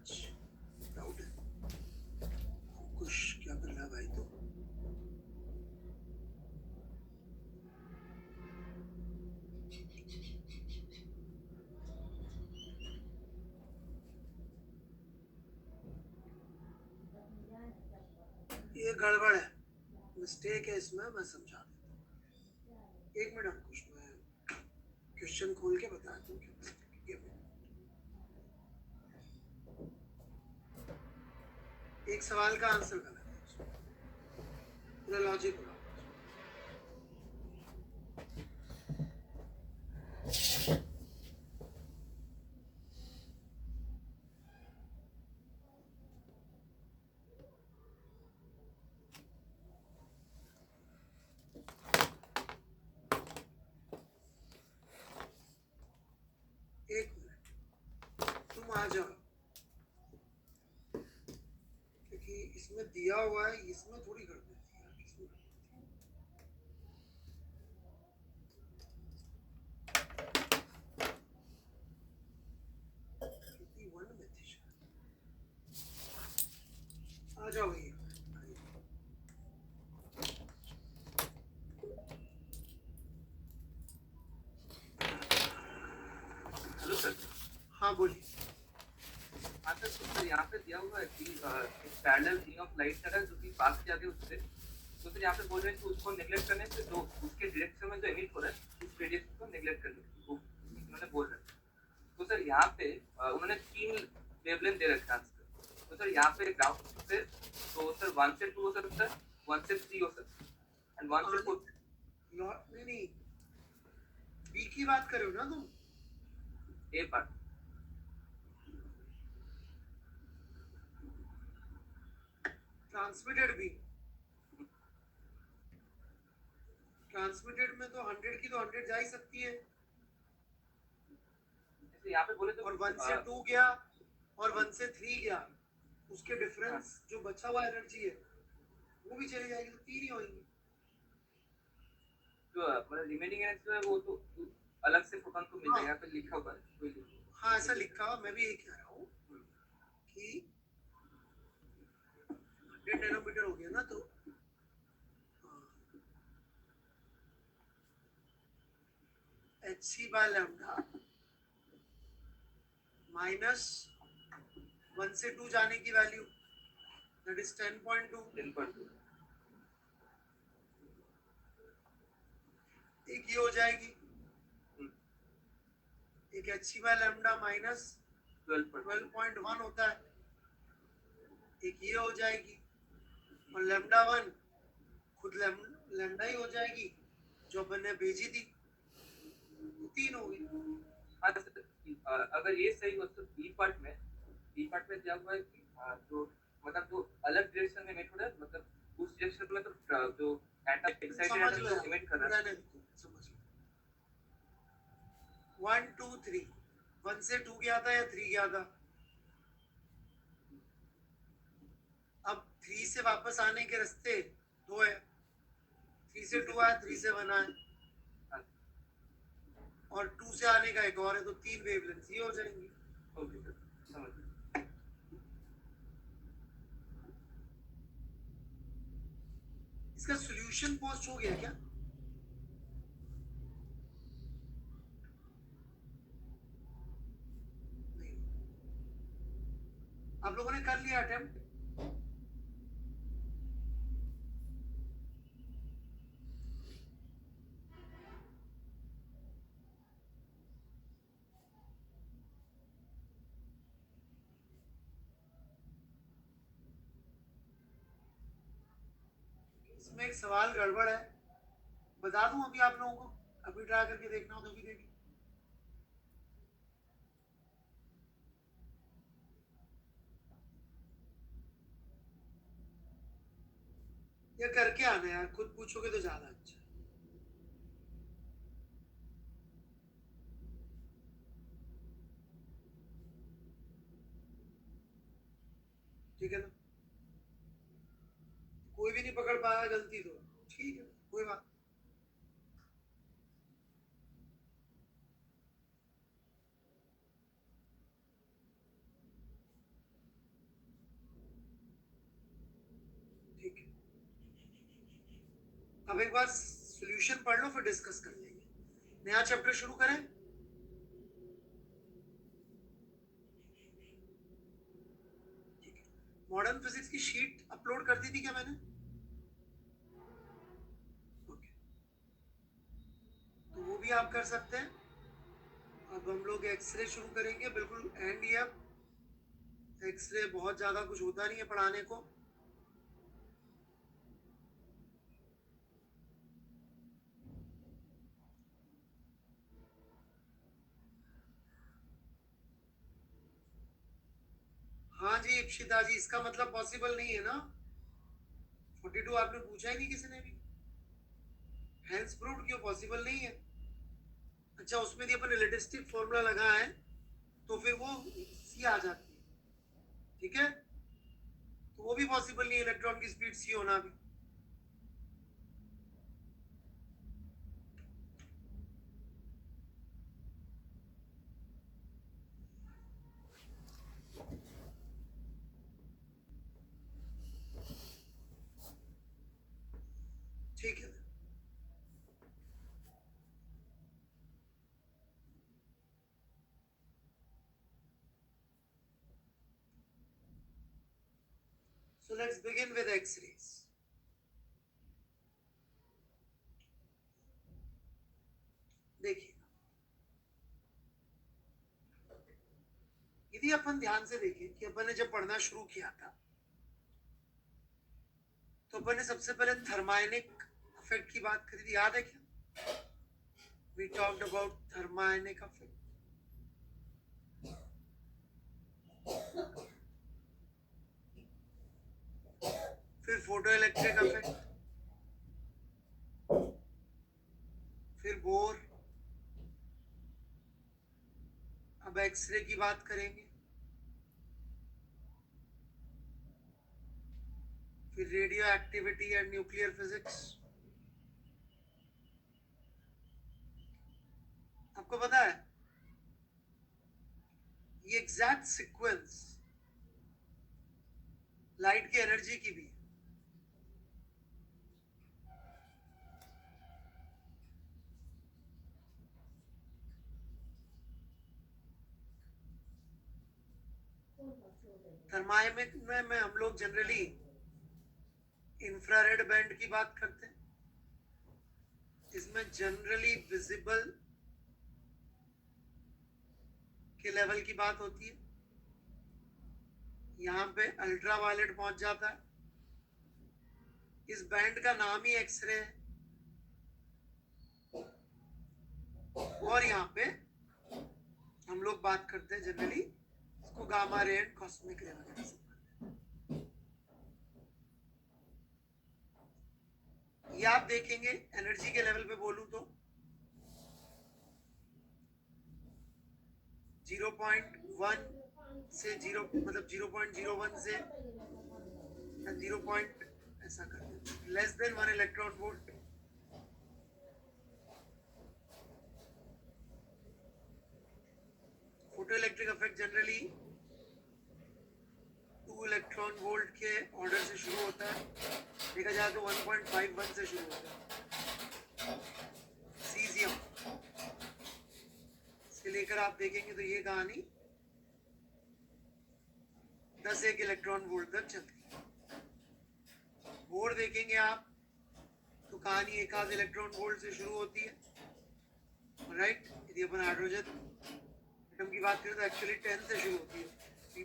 कुछ डाउट है? कुछ क्या कर रहा है भाई? तो ये गड़बड़ है, मिस्टेक है इसमें, मैं समझा देता हूँ। एक मिनट अंकुश, मैं क्वेश्चन खोल के बताता हूँ। एक सवाल का आंसर गलत है, पूरा लॉजिक उड़ा। एक मिनट तुम आ जाओ, क्योंकि इसमें दिया हुआ है, इसमें थोड़ी कर देती है, इसमें कितनी वन में थी शायद। आ जाओ भैया। Hello sir. हाँ बोलिए। हाँ सर, तो सर यहाँ पे दिया हुआ है कि पैरेलल री ऑफ लाइट का जो कि पास किया गया उससे, तो सर यहाँ पे बोल रहे हैं कि उसको नेग्लेक्ट करने से जो उसके डायरेक्शन में जो एमिट हो रहा है उस रेडिएशन को नेग्लेक्ट करने की उन्होंने बोल रहे हैं। तो सर यहाँ पे उन्होंने 3 वेवलेंथ दे रखा है आंसर। तो सर यहाँ पे ग्राउंड पे तो सर 1 से 2 हो सकता है, 1 से 3 हो सकता है एंड 1 से 4। नहीं, बी की बात कर रहे हो ना तुम? ए पार्ट ट्रांसमिटेड भी, ट्रांसमिटेड में तो 100 की तो 100 जा ही सकती है, जैसे यहाँ पे बोले तो और 1 से 2 गया और 1 से 3 गया, उसके डिफरेंस जो बचा हुआ एनर्जी है वो भी चली जाएगी, तो 3 ही होंगी। जो मतलब रिमेनिंग एनर्जी है वो तो अलग से फोटोन को मिल जाएगा, यहाँ पे लिखा हुआ है। हाँ ऐसा लिखा हुआ, मैं भी यही कह रहा हूँ कि 100 नैनोमीटर हो गया ना, तो hc बाय लैम्डा माइनस 1 से 2 जाने की वैल्यू, दैट इज 10.2। एक ये हो जाएगी, एक hc बाय लैम्डा माइनस 12.1 होता है, एक ये हो जाएगी, और लैम्डा 1 खुद लैम्डा ही हो जाएगी जो अपन ने भेजी थी, तो 3 हो गई। अगर ये सही हो तो बी पार्ट में दिया हुआ है कि जो मतलब जो अलग डायरेक्शन में एमिट हो रहा है, मतलब उस डायरेक्शन में तो जो एटम एक्साइटेड एटम जो एमिट कर रहा है। समझ लो 1 2 3, 1 से 2 गया था या 3 गया था, अब 3 से वापस आने के रास्ते 2 है, 3 से 2 आया, 3 से 1 आया, और 2 से आने का एक और है, तो 3 वेवलेंथ ये हो जाएंगी। ओके सर, समझ गया। इसका सॉल्यूशन पोस्ट हो गया क्या? नहीं, आप लोगों ने कर लिया अटेम्प्ट? इसमें एक सवाल गड़बड़ है, बता दूं अभी आप लोगों को, अभी ट्राई करके देखना हो तो भी देखिए। ये करके आना यार, खुद पूछोगे तो ज्यादा अच्छा। ठीक है ना, कोई भी नहीं पकड़ पाया गलती तो ठीक है, कोई बात। ठीक है, अब एक बार सॉल्यूशन पढ़ लो फिर डिस्कस कर लेंगे। नया चैप्टर शुरू करें। मॉडर्न फिजिक्स की शीट अपलोड कर दी थी क्या मैंने? ओके, तो वो भी आप कर सकते हैं। अब हम लोग एक्सरे शुरू करेंगे, बिल्कुल एंड ही अब एक्सरे बहुत ज्यादा कुछ होता नहीं है पढ़ाने को। हाँ जी इप्शिता जी, इसका मतलब पॉसिबल नहीं है ना। 42 आपने पूछा ही नहीं किसी ने भी। हेंस प्रूव्ड क्यों पॉसिबल नहीं है? अच्छा, उसमें भी अपन रिलेटिविस्टिक फॉर्मूला लगा है तो फिर वो सी आ जाती है, ठीक है। तो वो भी पॉसिबल नहीं है इलेक्ट्रॉन की स्पीड सी होना भी। ठीक है, so let's begin with x-rays. देखिए, यदि अपन ध्यान से देखें कि अपन ने जब पढ़ना शुरू किया था तो अपन ने सबसे पहले थर्मायनिक इफेक्ट की बात करी थी, याद है क्या? We talked about thermionic effect. फिर फोटो इलेक्ट्रिक इफेक्ट, फिर बोर, अब एक्सरे की बात करेंगे, फिर radio activity and nuclear physics. आपको पता है ये एग्जैक्ट सीक्वेंस लाइट की एनर्जी की भी है। थर्माइमिक में हम लोग जनरली इंफ्रारेड बैंड की बात करते हैं। इसमें जनरली विजिबल के लेवल की बात होती है। यहाँ पे अल्ट्रा वायलेट पहुंच जाता है। इस बैंड का नाम ही एक्सरे है। और यहाँ पे हम लोग बात करते हैं जनरली इसको गामा रे एंड कॉस्मिक रे वगैरह से। ये आप देखेंगे एनर्जी के लेवल पे बोलूं तो 0.1 से 0 मतलब 0.01 से 0 पॉइंट ऐसा कर देते, less than 1 electron volt. Photo electric effect generally 2 electron volt के ऑर्डर से शुरू होता है, देखा जाए तो 1.51 से शुरू होता है। सीजियम से लेकर आप देखेंगे तो ये कहानी 10 इलेक्ट्रॉन वोल्ट तक चलती है। बोर देखेंगे आप तो कहानी 1 इलेक्ट्रॉन वोल्ट से शुरू होती है, राइट। यदि अपन हाइड्रोजन एटम की बात करें तो एक्चुअली 10 से शुरू होती है,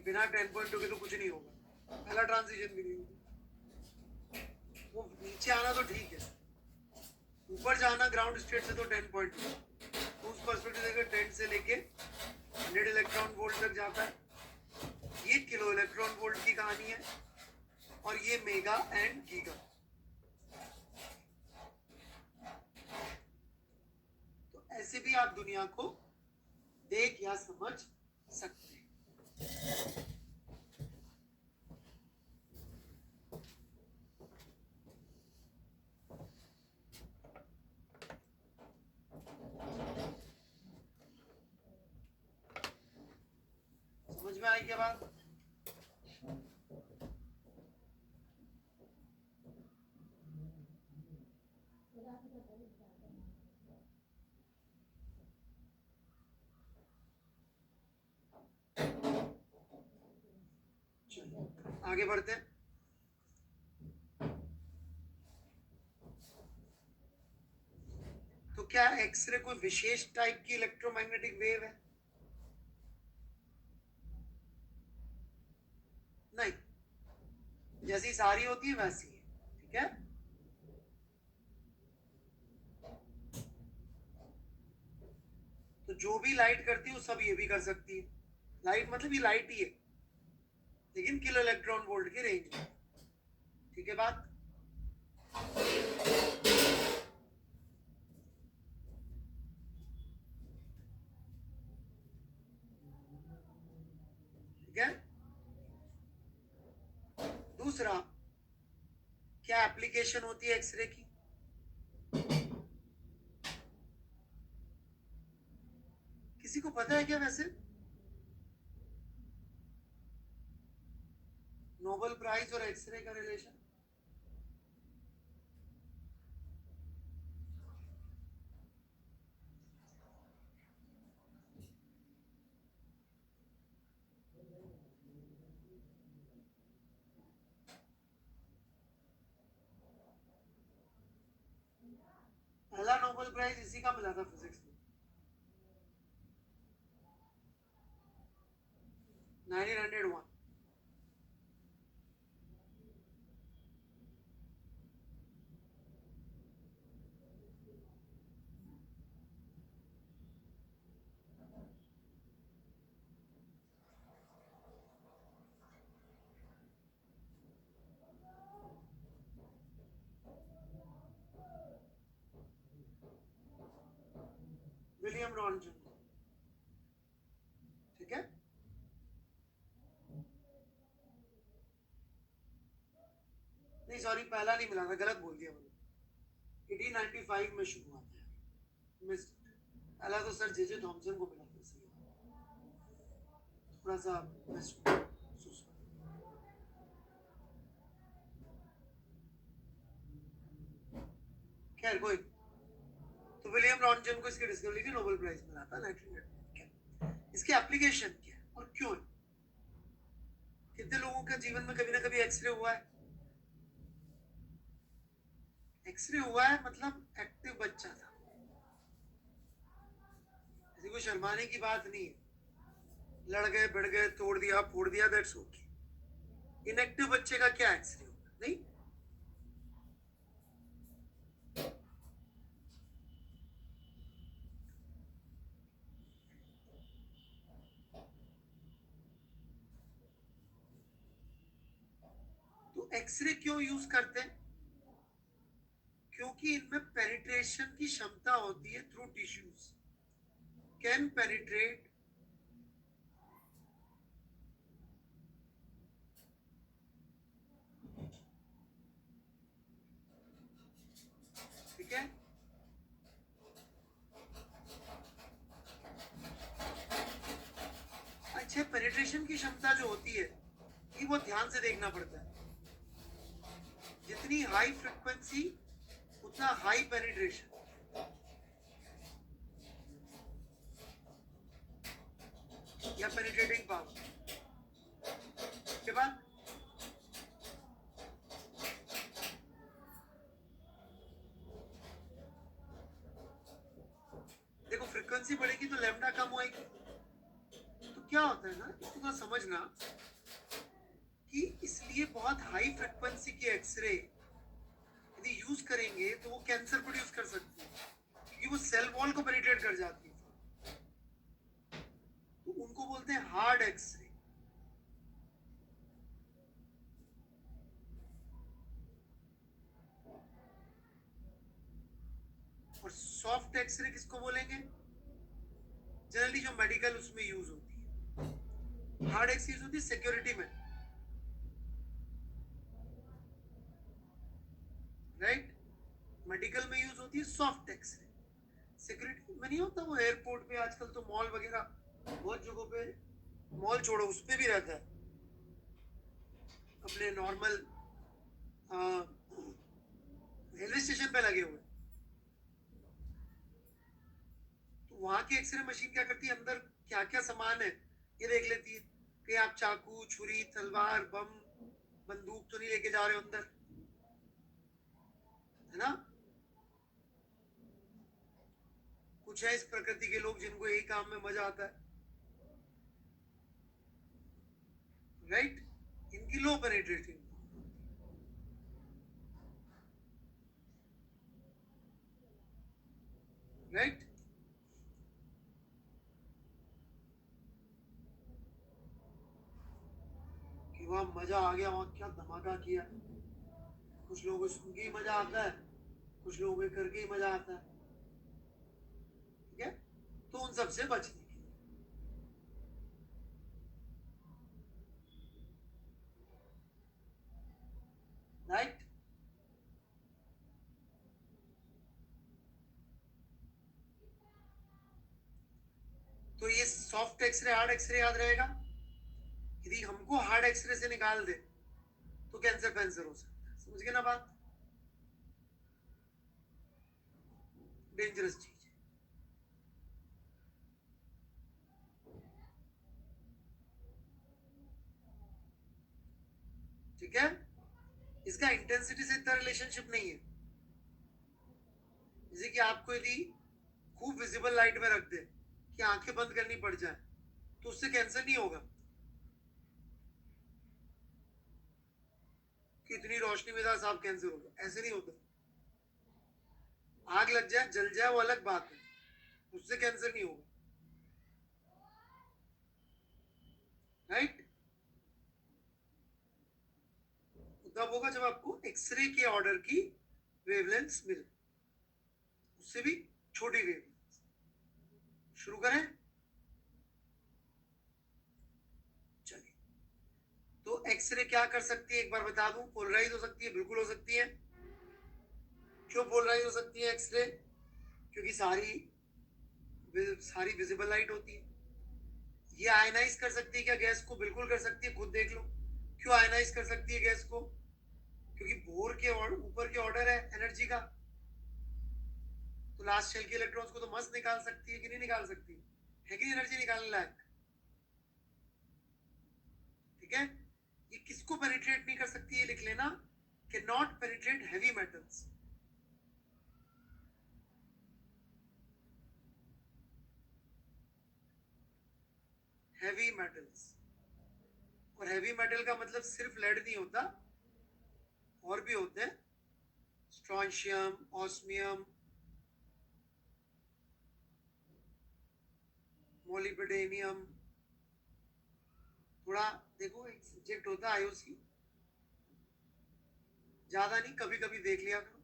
बिना 10.2 के तो कुछ नहीं होगा, पहला ट्रांजिशन भी नहीं होगा। वो नीचे आना तो ठीक है, ऊपर जाना ग्राउंड स्टेट से तो 10.2, तो उस पर्सपेक्टिव से 10 से लेके 100 इलेक्ट्रॉन वोल्ट तक जाता है। ये किलो इलेक्ट्रॉन वोल्ट की कहानी है और ये मेगा एंड गीगा। तो ऐसे भी आप दुनिया को देख या समझ सकते हैं। समझ में आई क्या बात? चलो आगे बढ़ते हैं। तो क्या एक्सरे कोई विशेष टाइप की इलेक्ट्रोमैग्नेटिक वेव है? नहीं, जैसी सारी होती है वैसी है, ठीक है। तो जो भी लाइट करती है वो सब ये भी कर सकती है। लाइट मतलब ये लाइट ही है, लेकिन किलो इलेक्ट्रॉन वोल्ट की रेंज में, ठीक है बात। ठीक है। दूसरा, क्या एप्लीकेशन होती है एक्सरे की? किसी को पता है क्या वैसे? नोबेल प्राइज और एक्सरे का रिलेशन? पहला नोबेल प्राइज इसी का मिला था फिजिक्स में, 1901। विलियम रॉन्टन, ठीक है। नहीं सॉरी, पहला नहीं मिला था, गलत बोल दिया मैंने। 1895 में शुरू हुआ था, मिस। पहला तो सर जे थॉमसन को मिला था, सही। थोड़ा सा मिस। खैर कोई। तो विलियम रॉन्टन को इसकी डिस्कवरी के नोबेल प्राइज मिला था 1900। इसकी एप्लीकेशन क्या है और क्यों है? कितने लोगों के जीवन में कभी ना कभी एक्सरे हुआ है? एक्सरे हुआ है मतलब एक्टिव बच्चा था, ऐसी कोई शर्माने की बात नहीं है। लड़ गए, भिड़ गए, तोड़ दिया, फोड़ दिया, दैट्स ओके। इनएक्टिव बच्चे का क्या एक्सरे होगा? नहीं। तो एक्सरे क्यों यूज करते हैं? क्योंकि इनमें पेनिट्रेशन की क्षमता होती है थ्रू टिश्यूज, कैन पेनिट्रेट ठीक है। अच्छा, पेनिट्रेशन की क्षमता जो होती है ये वो ध्यान से देखना पड़ता है। जितनी हाई फ्रिक्वेंसी उतना हाई पेनिट्रेशन, या पेनिट्रेटिंग पावर के बाद। देखो फ्रिक्वेंसी बढ़ेगी तो लैम्डा कम होएगी। तो क्या होता है ना, इसको थोड़ा समझना कि इसलिए बहुत हाई फ्रिक्वेंसी की एक्सरे यदि यूज करेंगे तो वो कैंसर प्रोड्यूस कर सकती है, क्योंकि वो सेल वॉल को पेनिट्रेट कर जाती है। तो उनको बोलते हैं हार्ड एक्सरे। और सॉफ्ट एक्सरे किसको बोलेंगे? जनरली जो मेडिकल उसमें यूज होती है। हार्ड एक्सरे यूज होती है सिक्योरिटी में, राइट। मेडिकल में यूज होती है सॉफ्ट एक्सरे। सिक्योरिटी में नहीं होता, वो एयरपोर्ट पे आजकल तो मॉल वगैरह बहुत जगहों पे, मॉल छोड़ो उस पे भी रहता है, अपने नॉर्मल रेलवे स्टेशन पे लगे हुए। वहां की एक्सरे मशीन क्या करती है, अंदर क्या क्या सामान है ये देख लेती है कि आप चाकू, छुरी, तलवार, बम, बंदूक तो नहीं लेके जा रहे हो अंदर, है ना। कुछ है इस प्रकृति के लोग जिनको यही काम में मजा आता है, राइट। इनकी लो पेनिट्रेटिंग, राइट। कि वहां मजा आ गया, वहां क्या धमाका किया। कुछ लोगों को सुन के ही मजा आता है, कुछ लोगों को करके ही मजा आता है, ठीक है। तो उन सबसे बचने के लिए, राइट। तो ये सॉफ्ट एक्सरे, हार्ड एक्सरे याद रहेगा। यदि हमको हार्ड एक्सरे से निकाल दे तो कैंसर कैंसर हो सकता है, समझ गए ना बात। डेंजरस चीज है, ठीक है। इसका इंटेंसिटी से इतना रिलेशनशिप नहीं है। जैसे कि आपको यदि खूब विजिबल लाइट में रख दे कि आंखें बंद करनी पड़ जाए तो उससे कैंसर नहीं होगा। कि इतनी रोशनी में था साहब कैंसर होगा, ऐसे नहीं होता। आग लग जाए, जल जाए, वो अलग बात है, उससे कैंसर नहीं होगा, राइट। तब होगा जब आपको एक्सरे के ऑर्डर की वेवलेंथ मिले, उससे भी छोटी वेवलेंथ। शुरू करें, चलिए। तो एक्सरे क्या कर सकती है एक बार बता दूं। पोलराइज हो सकती है, बिल्कुल हो सकती है। क्यों पोलराइज हो सकती है एक्सरे? क्योंकि सारी विजिबल लाइट होती है। ये आयनाइज कर सकती है क्या गैस को? बिल्कुल कर सकती है, खुद देख लो। क्यों आयनाइज कर सकती है गैस को? क्योंकि बोर के ऊपर के ऑर्डर है एनर्जी का, तो लास्ट शेल के इलेक्ट्रॉन्स को तो मस्त निकाल सकती है कि नहीं निकाल सकती है कि नहीं एनर्जी निकालने लायक, ठीक है। ये किसको पेनिट्रेट नहीं कर सकती है, लिख लेना, can not penetrate heavy metals. Heavy metals, और हैवी मेटल का मतलब सिर्फ लेड नहीं होता, और भी होते हैं, स्ट्रॉन्शियम, ऑस्मियम, मोलिब्डेनियम। थोड़ा देखो, एक सब्जेक्ट होता है आईओसी, ज्यादा नहीं, कभी कभी देख लिया करो।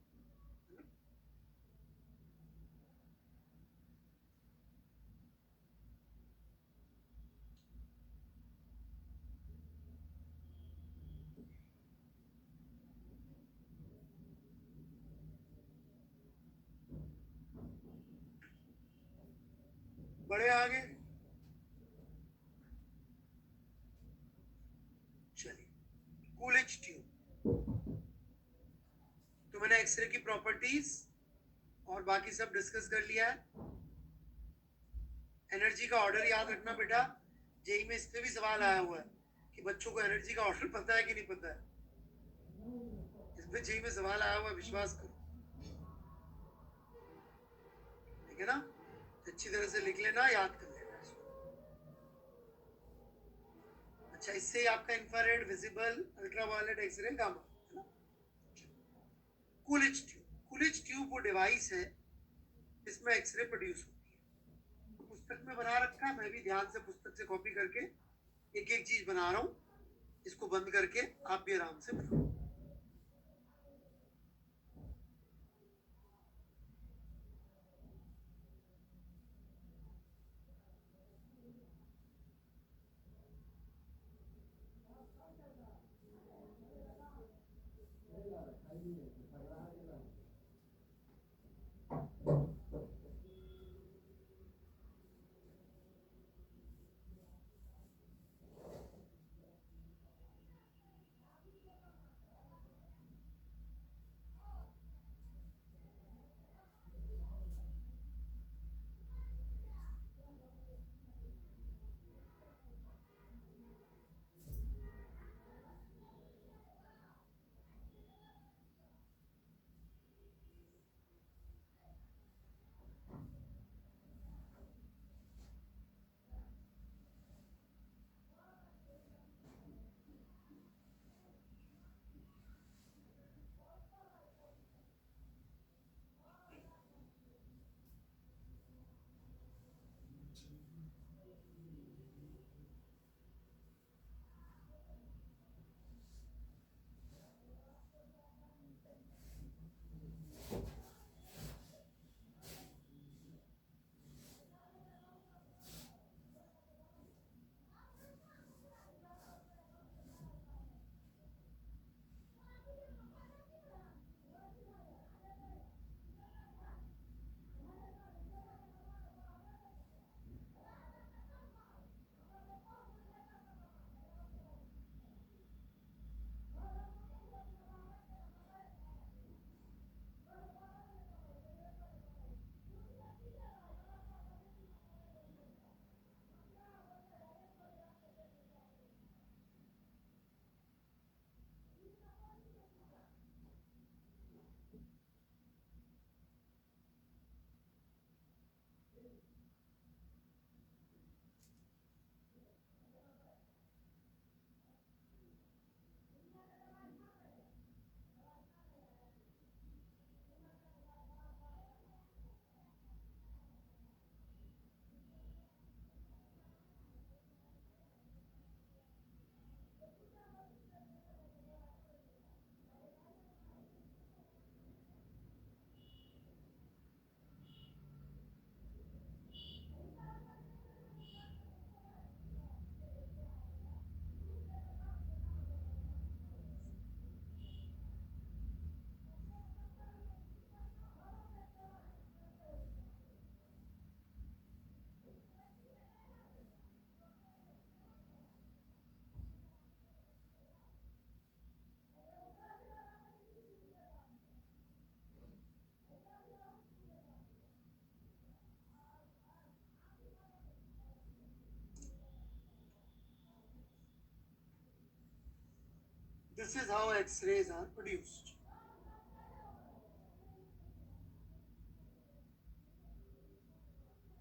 बड़े आगे, चलिए। कूलिज ट्यूब, तो मैंने एक्सरे की प्रॉपर्टीज और बाकी सब डिस्कस कर लिया है। एनर्जी का ऑर्डर याद रखना बेटा, जेई में इस पे भी सवाल आया हुआ है कि बच्चों को एनर्जी का ऑर्डर पता है कि नहीं पता है। इस पे जेई में सवाल आया हुआ है, विश्वास करो, ठीक है ना। अच्छी तरह से लिख लेना, याद कर लेना इसको। अच्छा, इससे आपका infrared, visible, ultraviolet, X-ray, gamma, है ना। कूलिज ट्यूब, कूलिज ट्यूब वो डिवाइस है जिसमें एक्सरे प्रोड्यूस होती है। पुस्तक में बना रखा है, मैं भी ध्यान से पुस्तक से कॉपी करके एक एक चीज बना रहा हूँ। इसको बंद करके आप भी आराम से बनाओ। This is how X-rays are produced.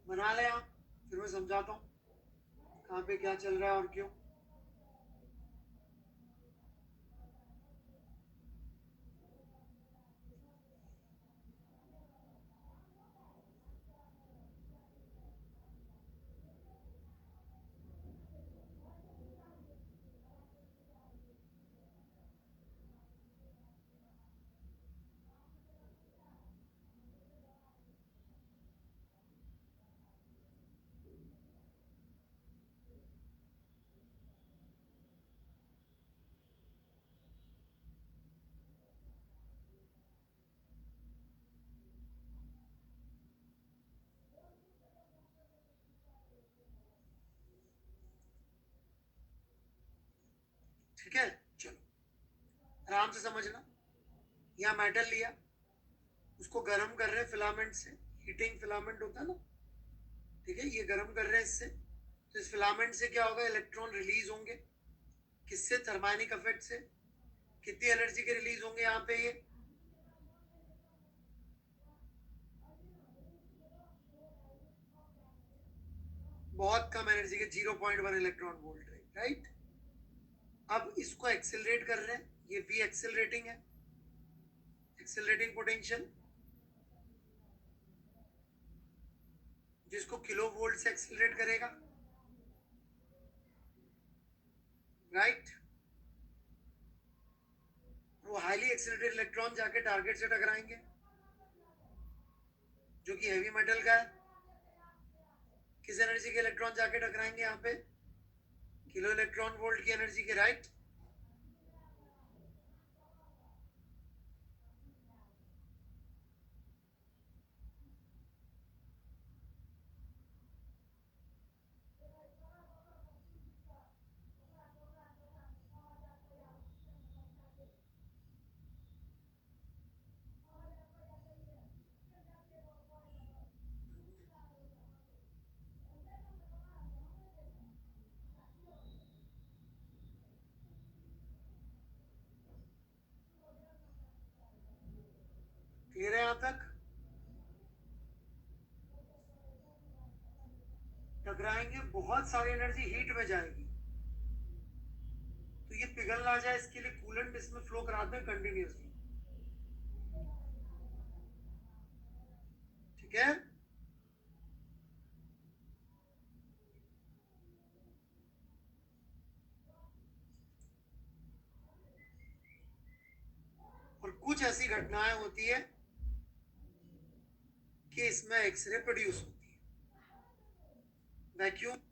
बना ले आप, फिर मैं समझाता हूँ कहाँ पे क्या चल रहा है और क्यों. ठीक है, चलो आराम से समझना. यहाँ मेटल लिया, उसको गर्म कर रहे हैं फिलामेंट से. हीटिंग फिलामेंट होता है ना, ठीक है, ये गर्म कर रहे हैं इससे. तो इस फिलामेंट से क्या होगा, इलेक्ट्रॉन रिलीज होंगे. किससे? थर्मोनिक इफेक्ट से. कितनी एनर्जी के रिलीज होंगे यहाँ पे? ये बहुत कम एनर्जी के, 0.1 इलेक्ट्रॉन वोल्ट, राइट. अब इसको एक्सेलरेट कर रहे हैं, ये भी एक्सेलरेटिंग है, एक्सेलरेटिंग पोटेंशियल, जिसको किलो वोल्ट से एक्सेलरेट करेगा, राइट. वो हाईली एक्सेलरेटेड इलेक्ट्रॉन जाके टारगेट से टकराएंगे, जो कि हैवी मेटल का है. किस एनर्जी के इलेक्ट्रॉन जाके टकराएंगे यहाँ पे? किलो इलेक्ट्रॉन वोल्ट की एनर्जी के, राइट. क्लियर है यहाँ तक? टकराएंगे, बहुत सारी एनर्जी हीट में जाएगी. तो ये पिघल ना जाए, इसके लिए कूलेंट इसमें फ्लो कराते हैं कंटिन्यूसली. ठीक है. और कुछ ऐसी घटनाएं होती है कि इसमें एक्सरे प्रोड्यूस होती है. वैक्यूम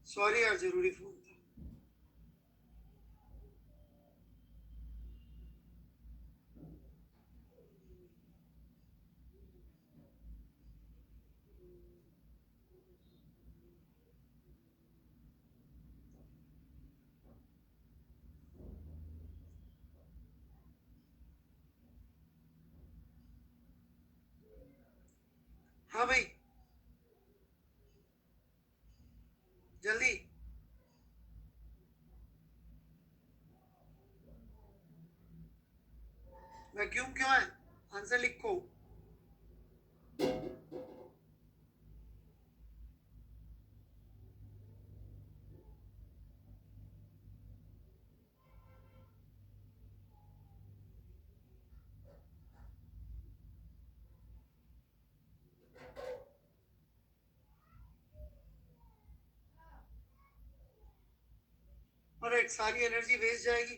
सॉरी यार, जरूरी फोन था। हाँ भाई, जल्दी। वैक्यूम क्यों है? आंसर लिखो। और एक सारी एनर्जी वेस्ट जाएगी।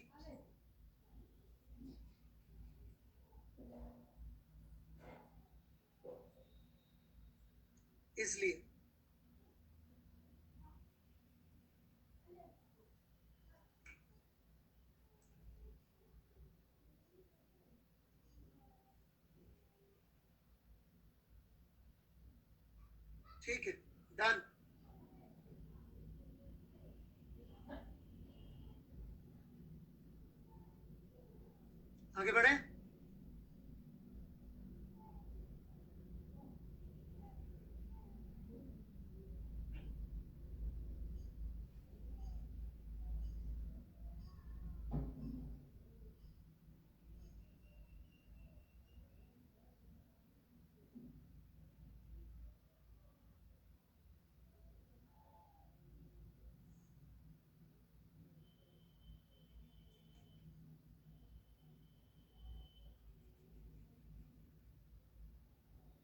इसलिए ठीक है, डन। आगे बढ़े।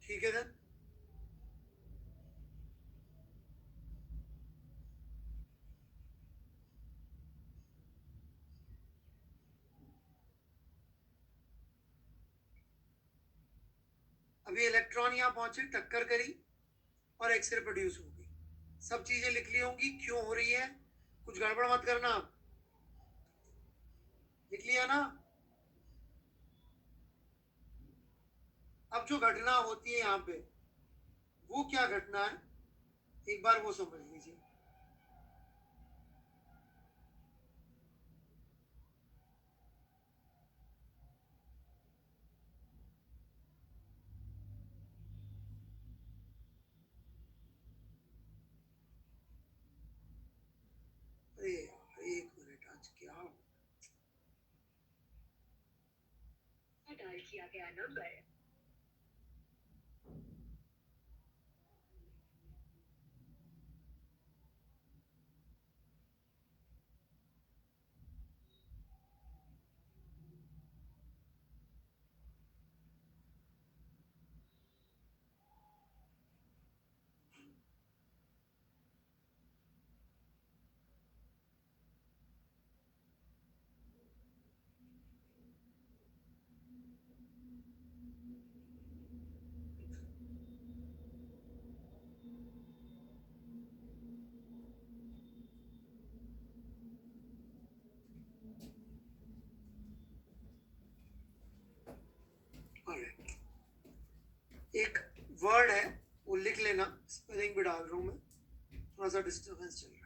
ठीक है डन। अभी इलेक्ट्रॉन यहाँ पहुंचे, टक्कर करी और एक्सरे प्रोड्यूस हो गई। सब चीजें लिख ली होंगी क्यों हो रही है। कुछ गड़बड़ मत करना आप। लिख लिया ना? अब जो घटना होती है यहाँ पे, वो क्या घटना है, एक बार वो समझ लीजिए। अरे यार, एक मिनट, आज क्या डायल किया गया नंबर। एक वर्ड है, वो लिख लेना, स्पेलिंग भी डाल रहा हूं मैं। थोड़ा सा डिस्टर्बेंस चल रहा है।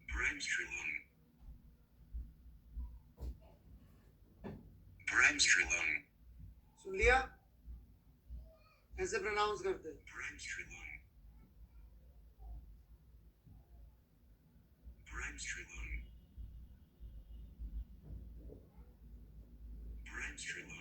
Bramstrelung. Bramstrelung. सुन लिया? ऐसे प्रोनाउंस करते हैं। Bramstrelung. Bramstrelung. Bramstrelung.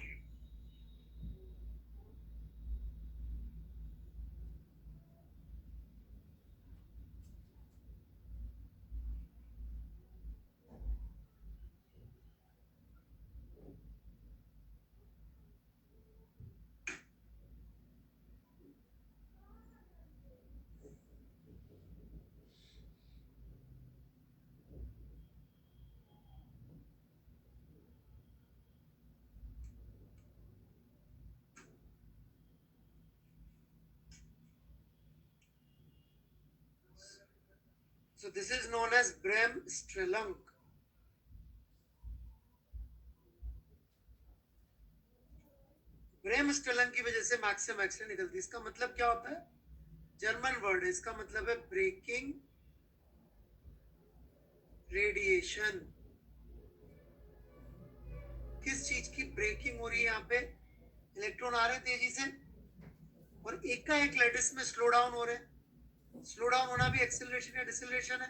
So this is known as Bremsstrahlung. ब्रेमस्ट्रलन की वजह से मैक्सिमम एक्सरे निकलती है। इसका मतलब क्या होता है? जर्मन वर्ड है, इसका मतलब है ब्रेकिंग रेडिएशन। किस चीज की ब्रेकिंग हो रही है? यहाँ पे इलेक्ट्रॉन आ रहे हैं तेजी से और एक का एक लैटिस में स्लो डाउन हो रहे हैं। स्लो डाउन होना भी एक्सेलरेशन या डिसेलरेशन है।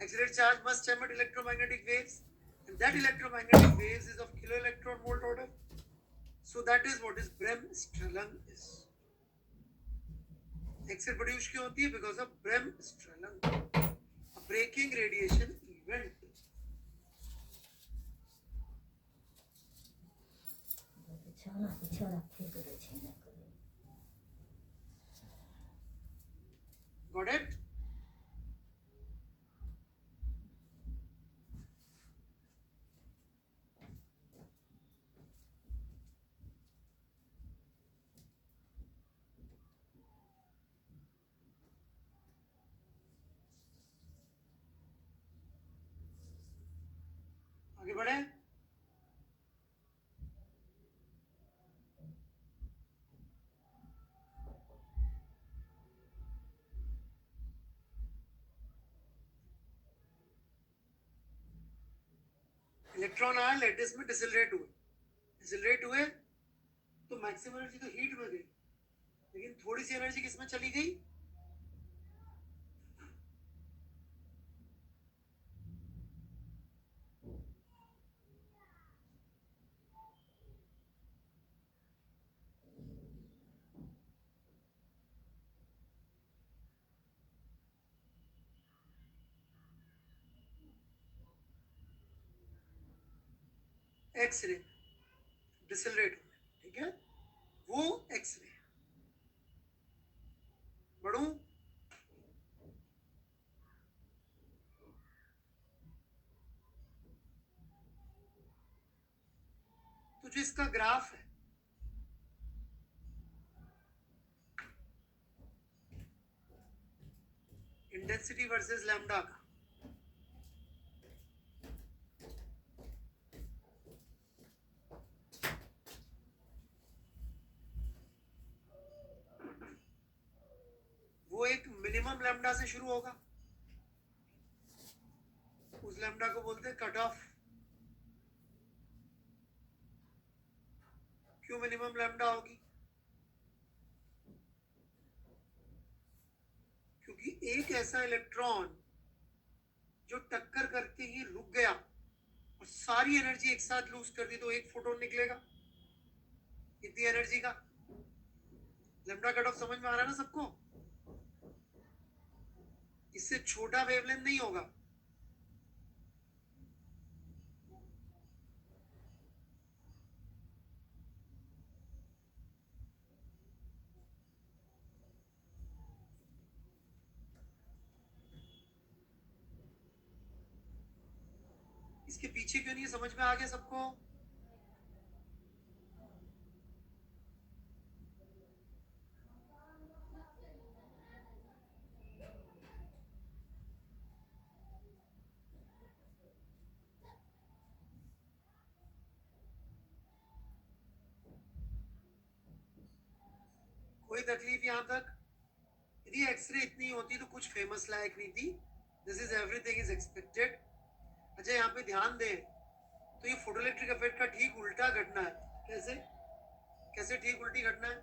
Accelerate charge must emit electromagnetic waves and that electromagnetic waves is of kilo electron volt order. So that is what is Bremsstrahlung is. X-ray produce क्यों होती है? Because of Bremsstrahlung, a breaking radiation event. Got it? आगे बढ़े। Electron आया, lettuce में decelerate हुए तो maximum energy तो हीट में गई, लेकिन थोड़ी सी एनर्जी किसमें चली गई? एक्सरे डिसेलरेट हुए, ठीक है, वो एक्सरे। बढ़ू, तो जो इसका ग्राफ है, इंटेंसिटी वर्सेस लैम्डा का, वो एक मिनिमम लैम्डा से शुरू होगा। उस लैम्डा को बोलते हैं कट ऑफ। क्यों मिनिमम लैम्डा होगी? क्योंकि एक ऐसा इलेक्ट्रॉन जो टक्कर करके ही रुक गया और सारी एनर्जी एक साथ लूज कर दी तो एक फोटोन निकलेगा, इतनी एनर्जी का। लैम्डा कट ऑफ समझ में आ रहा है ना सबको? इससे छोटा वेवलेंथ नहीं होगा। इसके पीछे क्यों नहीं है? समझ में आ गया सबको? कोई तकलीफ यहां तक? यदि एक्सरे इतनी होती तो कुछ फेमस लायक नहीं थी। This is everything is expected. अच्छा, यहाँ पे ध्यान दें तो ये फोटोइलेक्ट्रिक इफेक्ट का ठीक उल्टा घटना है। कैसे? कैसे ठीक उल्टी घटना है?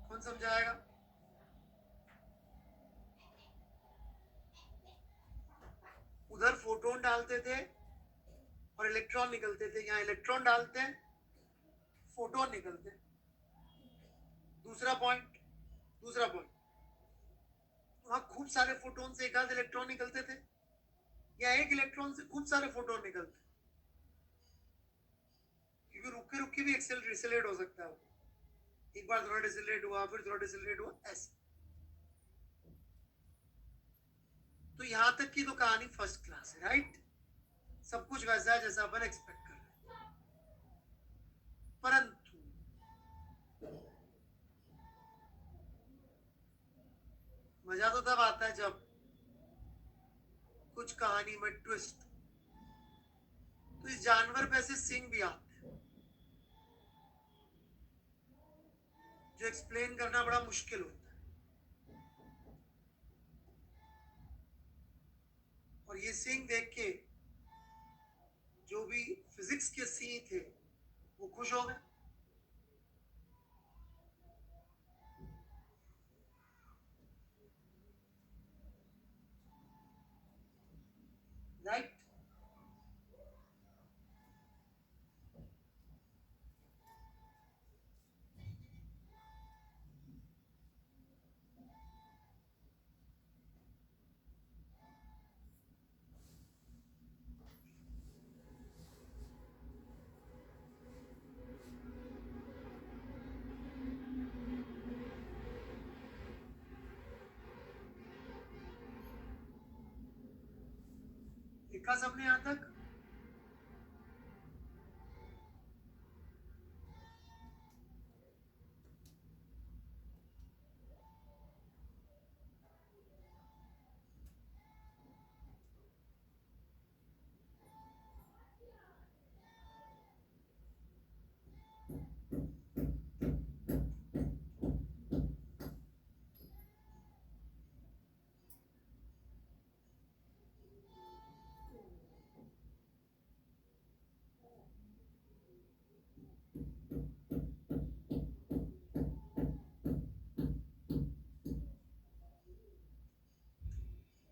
कौन समझाएगा? उधर फोटोन डालते थे और इलेक्ट्रॉन निकलते थे, यहाँ इलेक्ट्रॉन डालते हैं, फोटोन निकलते हैं। दूसरा पॉइंट वहां खूब सारे फोटोन से एक आध इलेक्ट्रॉन निकलते थे, या एक इलेक्ट्रॉन से खूब सारे फोटोन निकलते, क्योंकि रुक के भी एक्सेलरेट हो सकता है। एक बार थोड़ा डिसेलरेट हुआ, फिर थोड़ा डिसेलरेट हुआ, ऐसे। तो यहां तक की तो कहानी फर्स्ट क्लास है, राइट? सब कुछ वैसा है जैसा अपन एक्सपेक्ट कर रहे हैं। परंतु मजा तो तब आता है जब कुछ कहानी में ट्विस्ट। तो इस जानवर पे ऐसे सिंग भी आते हैं जो एक्सप्लेन करना बड़ा मुश्किल होता है। और ये सिंग देख के जो भी फिजिक्स के सी थे वो खुश हो गए। राइट। लिखा सबने यहां तक?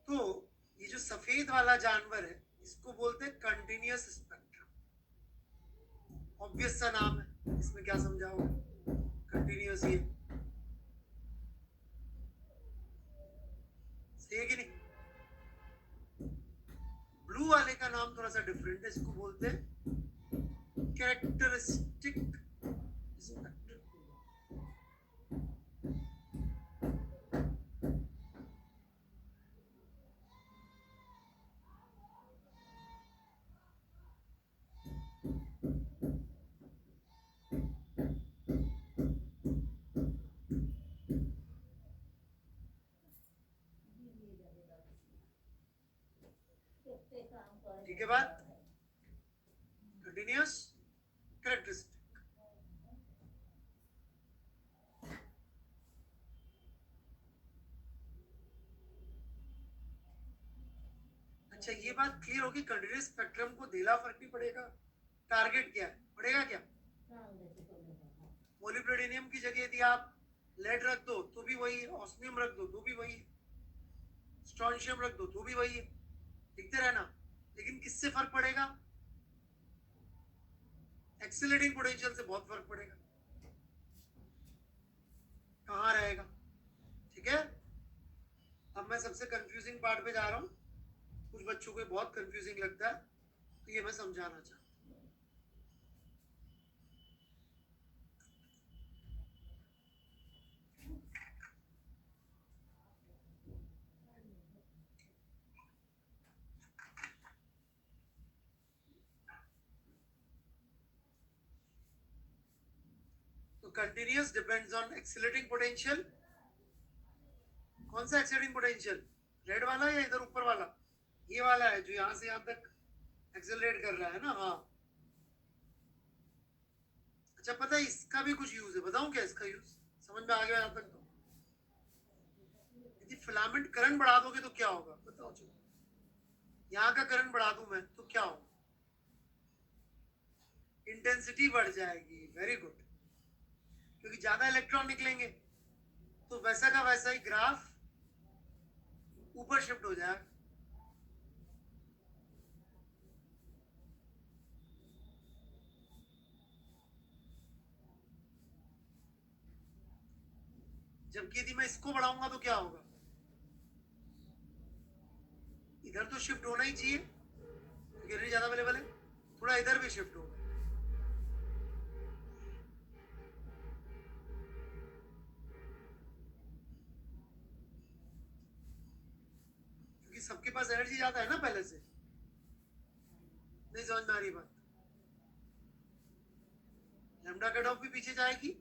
तो ये जो सफेद वाला जानवर है इसको बोलते हैं कंटिन्यूअस स्पेक्ट्रम। ऑब्वियस सा नाम है, इसमें क्या समझाओगे? कंटिन्यूअस ही है, सही है कि नहीं? ब्लू वाले का नाम थोड़ा सा डिफरेंट है, इसको बोलते हैं कैरेक्टरिस्टिक स्पेक्ट्रम। ठीक है बात? Continuous characteristic. अच्छा, ये बात क्लियर होगी, कंटिन्यूअस स्पेक्ट्रम को ढीला फर्क नहीं पड़ेगा। टारगेट क्या है? पड़ेगा क्या? मोलिब्डेनियम की जगह यदि आप लेड रख दो तो भी वही है, ऑस्मियम रख दो तो भी वही है, स्ट्रोंशियम रख दो तो भी वही है, लिखते रहना। लेकिन किससे फर्क पड़ेगा? एक्सीलरेटिंग पोटेंशियल से बहुत फर्क पड़ेगा। कहाँ रहेगा? ठीक है। अब मैं सबसे कंफ्यूजिंग पार्ट पे जा रहा हूँ। कुछ बच्चों को बहुत कंफ्यूजिंग लगता है, तो ये मैं समझाना चाहता हूँ। तो continuous depends on accelerating potential. कौन सा एक्सीलरेटिंग पोटेंशियल? रेड वाला या इधर ऊपर वाला? ये वाला है जो यहां से यहां तक एक्सेलरेट कर रहा है ना। हाँ। अच्छा, पता है इसका भी कुछ यूज है, बताऊं क्या इसका यूज? समझ में आ गया यहां तक? तो यदि फिलामेंट करंट बढ़ा दोगे तो क्या होगा बताओ? चलो, यहाँ का करंट बढ़ा दूं मैं तो क्या होगा? इंटेंसिटी बढ़ जाएगी। Very good. क्योंकि ज्यादा इलेक्ट्रॉन निकलेंगे तो वैसा का वैसा ही ग्राफ ऊपर शिफ्ट हो जाएगा। जबकि यदि मैं इसको बढ़ाऊंगा तो क्या होगा? इधर तो शिफ्ट होना ही चाहिए क्योंकि एनर्जी ज्यादा अवेलेबल है, थोड़ा इधर भी शिफ्ट होगा। क्योंकि सबके पास एनर्जी ज्यादा है ना पहले से। नहीं समझ में आ रही बात? लैम्डा कट ऑफ भी पीछे जाएगी।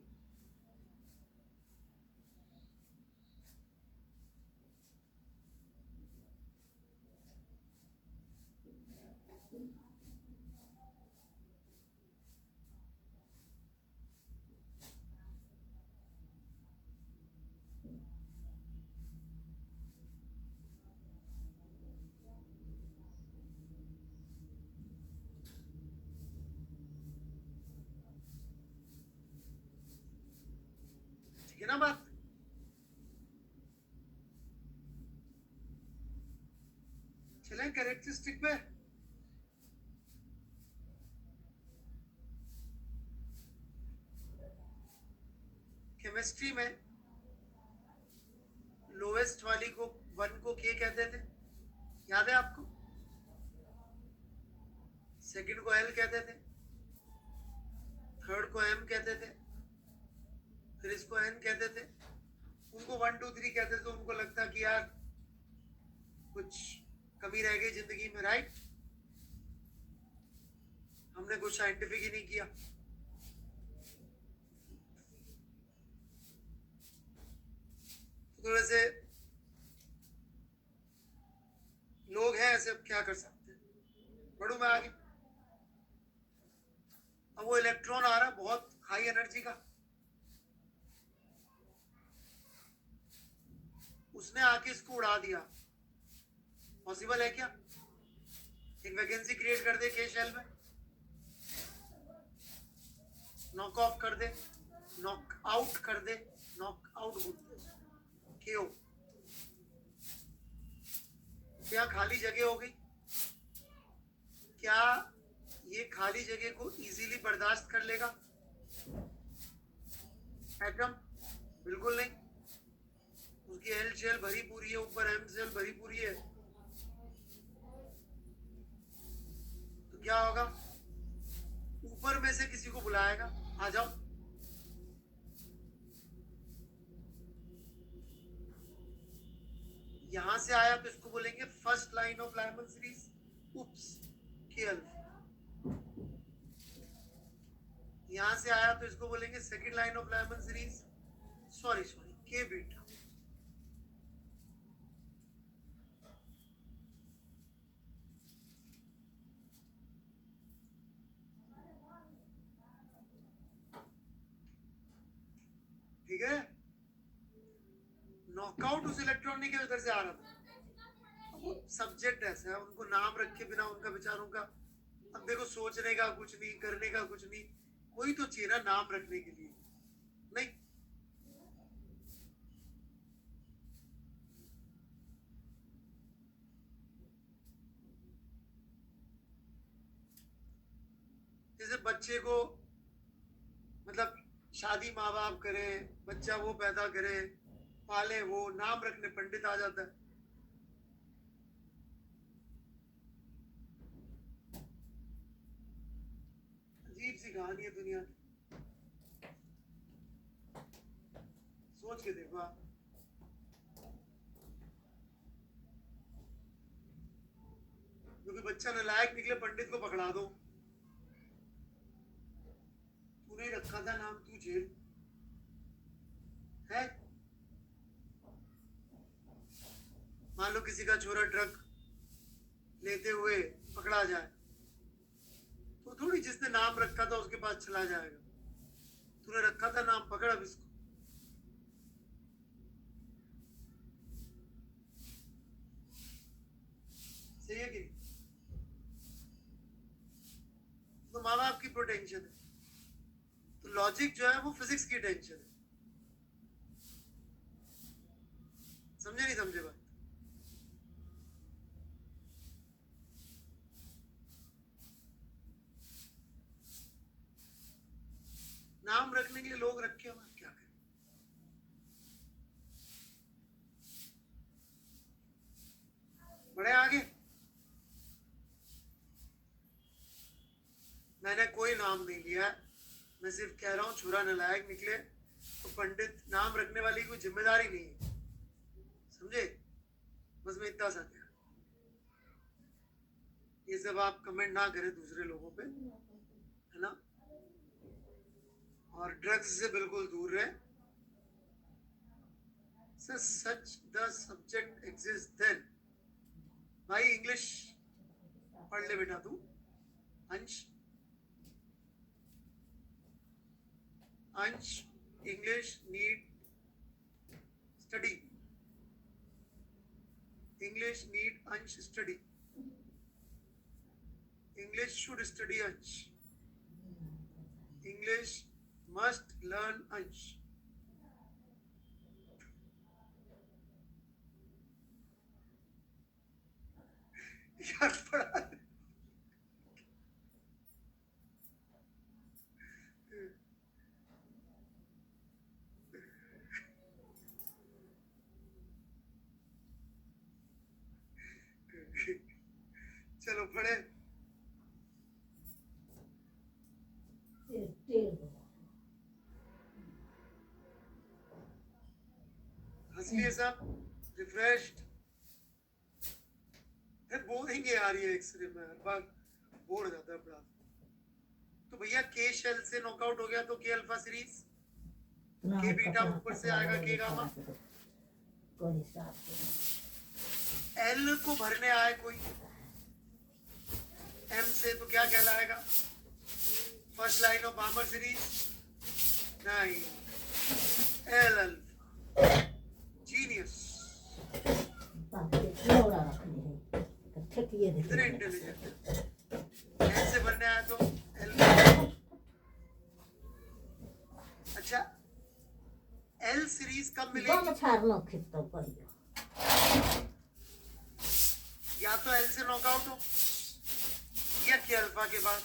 है ना बात? चलें कैरेक्टरिस्टिक पे। केमिस्ट्री में लोवेस्ट वाली को 1 को के कहते थे, याद है आपको? सेकंड को एल कहते थे, थर्ड को एम कहते थे, फिर इसको एन कहते थे। उनको 1 2 3 कहते थे, तो उनको लगता कि यार कुछ कमी रह गई जिंदगी में, राइट? हमने कुछ साइंटिफिक ही नहीं किया। थोड़े से लोग हैं ऐसे, अब क्या कर सकते हैं? बढ़ू मैं आगे। अब वो इलेक्ट्रॉन आ रहा है बहुत हाई एनर्जी का, उसने आके इसको उड़ा दिया। पॉसिबल है क्या? एक वैकेंसी क्रिएट कर दे के शेल में, नॉक ऑफ कर दे, नॉक आउट कर दे, नॉक आउट बोलते हैं केओ। क्या खाली जगह हो गई? क्या ये खाली जगह को इजीली बर्दाश्त कर लेगा एटम? बिल्कुल नहीं। उसकी एल शेल भरी पूरी है, ऊपर एम शेल भरी पूरी है, तो क्या होगा? ऊपर में से किसी को बुलाएगा, आ जाओ। यहां से आया तो इसको बोलेंगे first line of Lyman series, oops KL. यहां से आया तो इसको बोलेंगे second line of Lyman series, sorry के बीटा। ठीक है, नॉकआउट उस इलेक्ट्रॉनिक के उधर से आ रहा था। वो सब्जेक्ट ऐसा है, उनको नाम रखे बिना उनका विचारों का, अब देखो सोचने का कुछ नहीं, करने का कुछ नहीं, कोई तो चाहिए ना नाम रखने के लिए, नहीं? जैसे बच्चे को मतलब शादी माँ बाप करे, बच्चा वो पैदा करे, पाले, वो नाम रखने पंडित आ जाता है। अजीब सी कहानी है दुनिया की, सोच के देखो आप। क्योंकि बच्चा नालायक निकले, पंडित को पकड़ा दो, तूने रखा था नाम, तू जेल है। मान लो किसी का छोरा ड्रग लेते हुए पकड़ा जाए, तो थोड़ी जिसने नाम रखा था उसके पास चला जाएगा। तूने रखा था नाम, पकड़ अब इसको। सही है कि नहीं? तो माँ बाप की प्रोटेंशन है, तो लॉजिक जो है वो फिजिक्स की टेंशन है। समझे नहीं समझे बात? नाम रखने के लिए लोग रखे हुए, क्या करें? बड़े आगे। मैंने कोई नाम नहीं लिया, मैं सिर्फ कह रहा हूं छोरा नालायक निकले तो पंडित नाम रखने वाली कोई जिम्मेदारी नहीं है, समझे? बस मैं इतना सा कह, ये सब आप कमेंट ना करें दूसरे लोगों पे, है ना? और ड्रग्स से बिल्कुल दूर रहे। Such the subject exist then. भाई इंग्लिश पढ़ ले बेटा तू, Ansh Ansh, English need study, English need Ansh study, English should study Ansh, English must learn Ansh. यार पढ़ा चलो पढ़े हंस लिए सब रिफ्रेश्ड फिर बोरिंग है यार ये एक्सरे में हर बार बोर हो जाता है बड़ा तो भैया के शेल से नॉकआउट हो गया तो के अल्फा सीरीज के बीटा ऊपर से आएगा के गामा एल को भरने आए कोई एम से तो क्या कहलाएगा फर्स्ट लाइन ऑफ बामर सीरीज नहीं एल अल्फा जीनियस इतने इंटेलिजेंट एल से भरने आया तो एल अच्छा एल सीरीज कब मिलेगी या तो एल से नॉकआउट हो या के अल्फा के बाद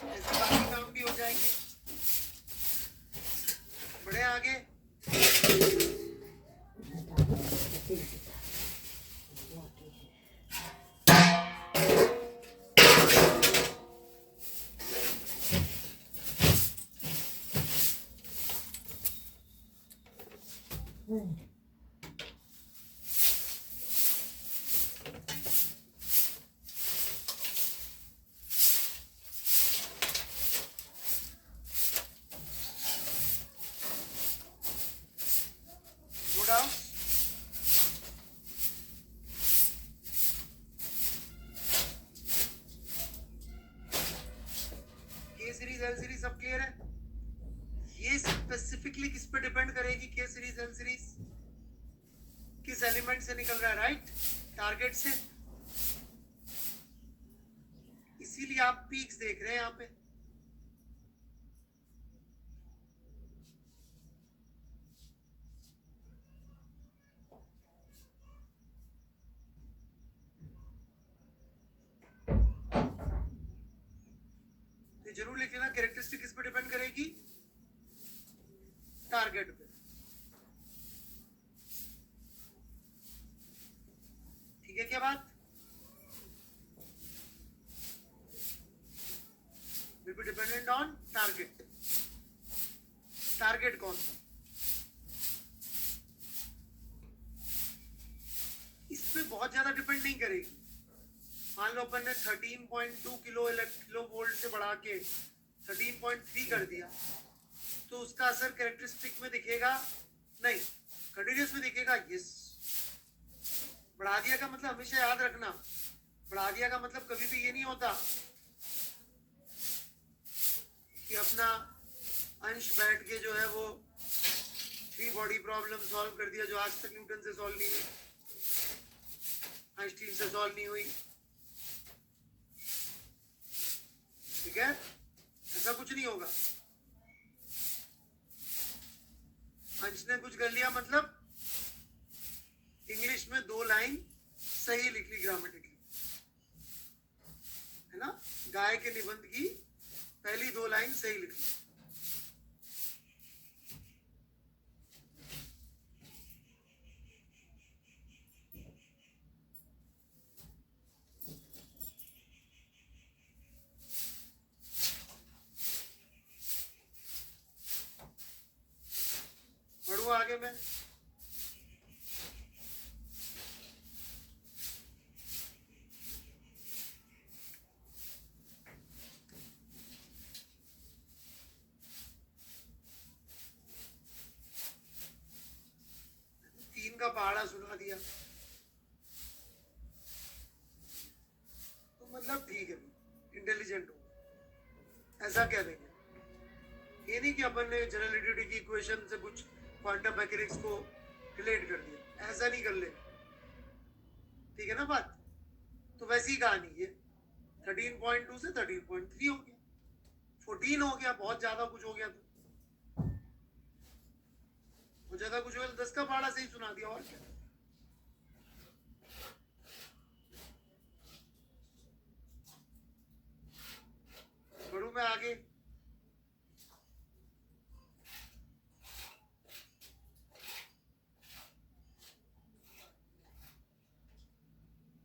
ऐसे बाकी काम भी हो जाएंगे बढ़े आगे नो डाउट के सीरीज एल सीरीज सब क्लियर है ये स्पेसिफिकली किस पे डिपेंड करेगी के सीरीज एल सीरीज किस एलिमेंट से निकल रहा है राइट टारगेट से इसीलिए आप पीक्स देख रहे हैं यहाँ पे तो जरूर लिख लेना कैरेक्टरिस्टिक किस पे डिपेंड करेगी टारगेट पे ठीक है क्या बात will be dependent on target target कौन सा इस पे बहुत ज्यादा डिपेंड नहीं करेगी मान लो अपन ने 13.2 किलो वोल्ट से बढ़ा के 13.3 कर दिया तो उसका असर कैरेक्टरिस्टिक में दिखेगा नहीं कंटिन्यूस में दिखेगा यस बढ़ा दिया का मतलब हमेशा याद रखना बढ़ा दिया का मतलब कभी भी ये नहीं होता कि अपना अंश बैठ के जो है वो 3 बॉडी प्रॉब्लम सॉल्व कर दिया जो आज तक न्यूटन से सॉल्व नहीं हुई आइंस्टीन से सॉल्व नहीं हुई ठीक है ऐसा कुछ नहीं होगा अंश ने कुछ कर लिया मतलब इंग्लिश में 2 लाइन सही लिख ली ग्रामेटिकली है ना गाय के निबंध की पहली 2 लाइन सही लिख ली बढ़ू आगे में का पहाड़ा सुना दिया तो मतलब ठीक है इंटेलिजेंट हो ऐसा कह देंगे ये नहीं कि अपन ने जनरल रिलेटिविटी की इक्वेशन से कुछ क्वांटम मैकेनिक्स को रिलेट कर दिया ऐसा नहीं कर ले ठीक है ना बात तो वैसी कहानी है 13.2 से 13.3 हो गया 14 हो गया बहुत ज्यादा कुछ हो गया तो हो जाता कुछ होगा 10 का पहाड़ा सही सुना दिया, और क्या। बढ़ू मैं आगे।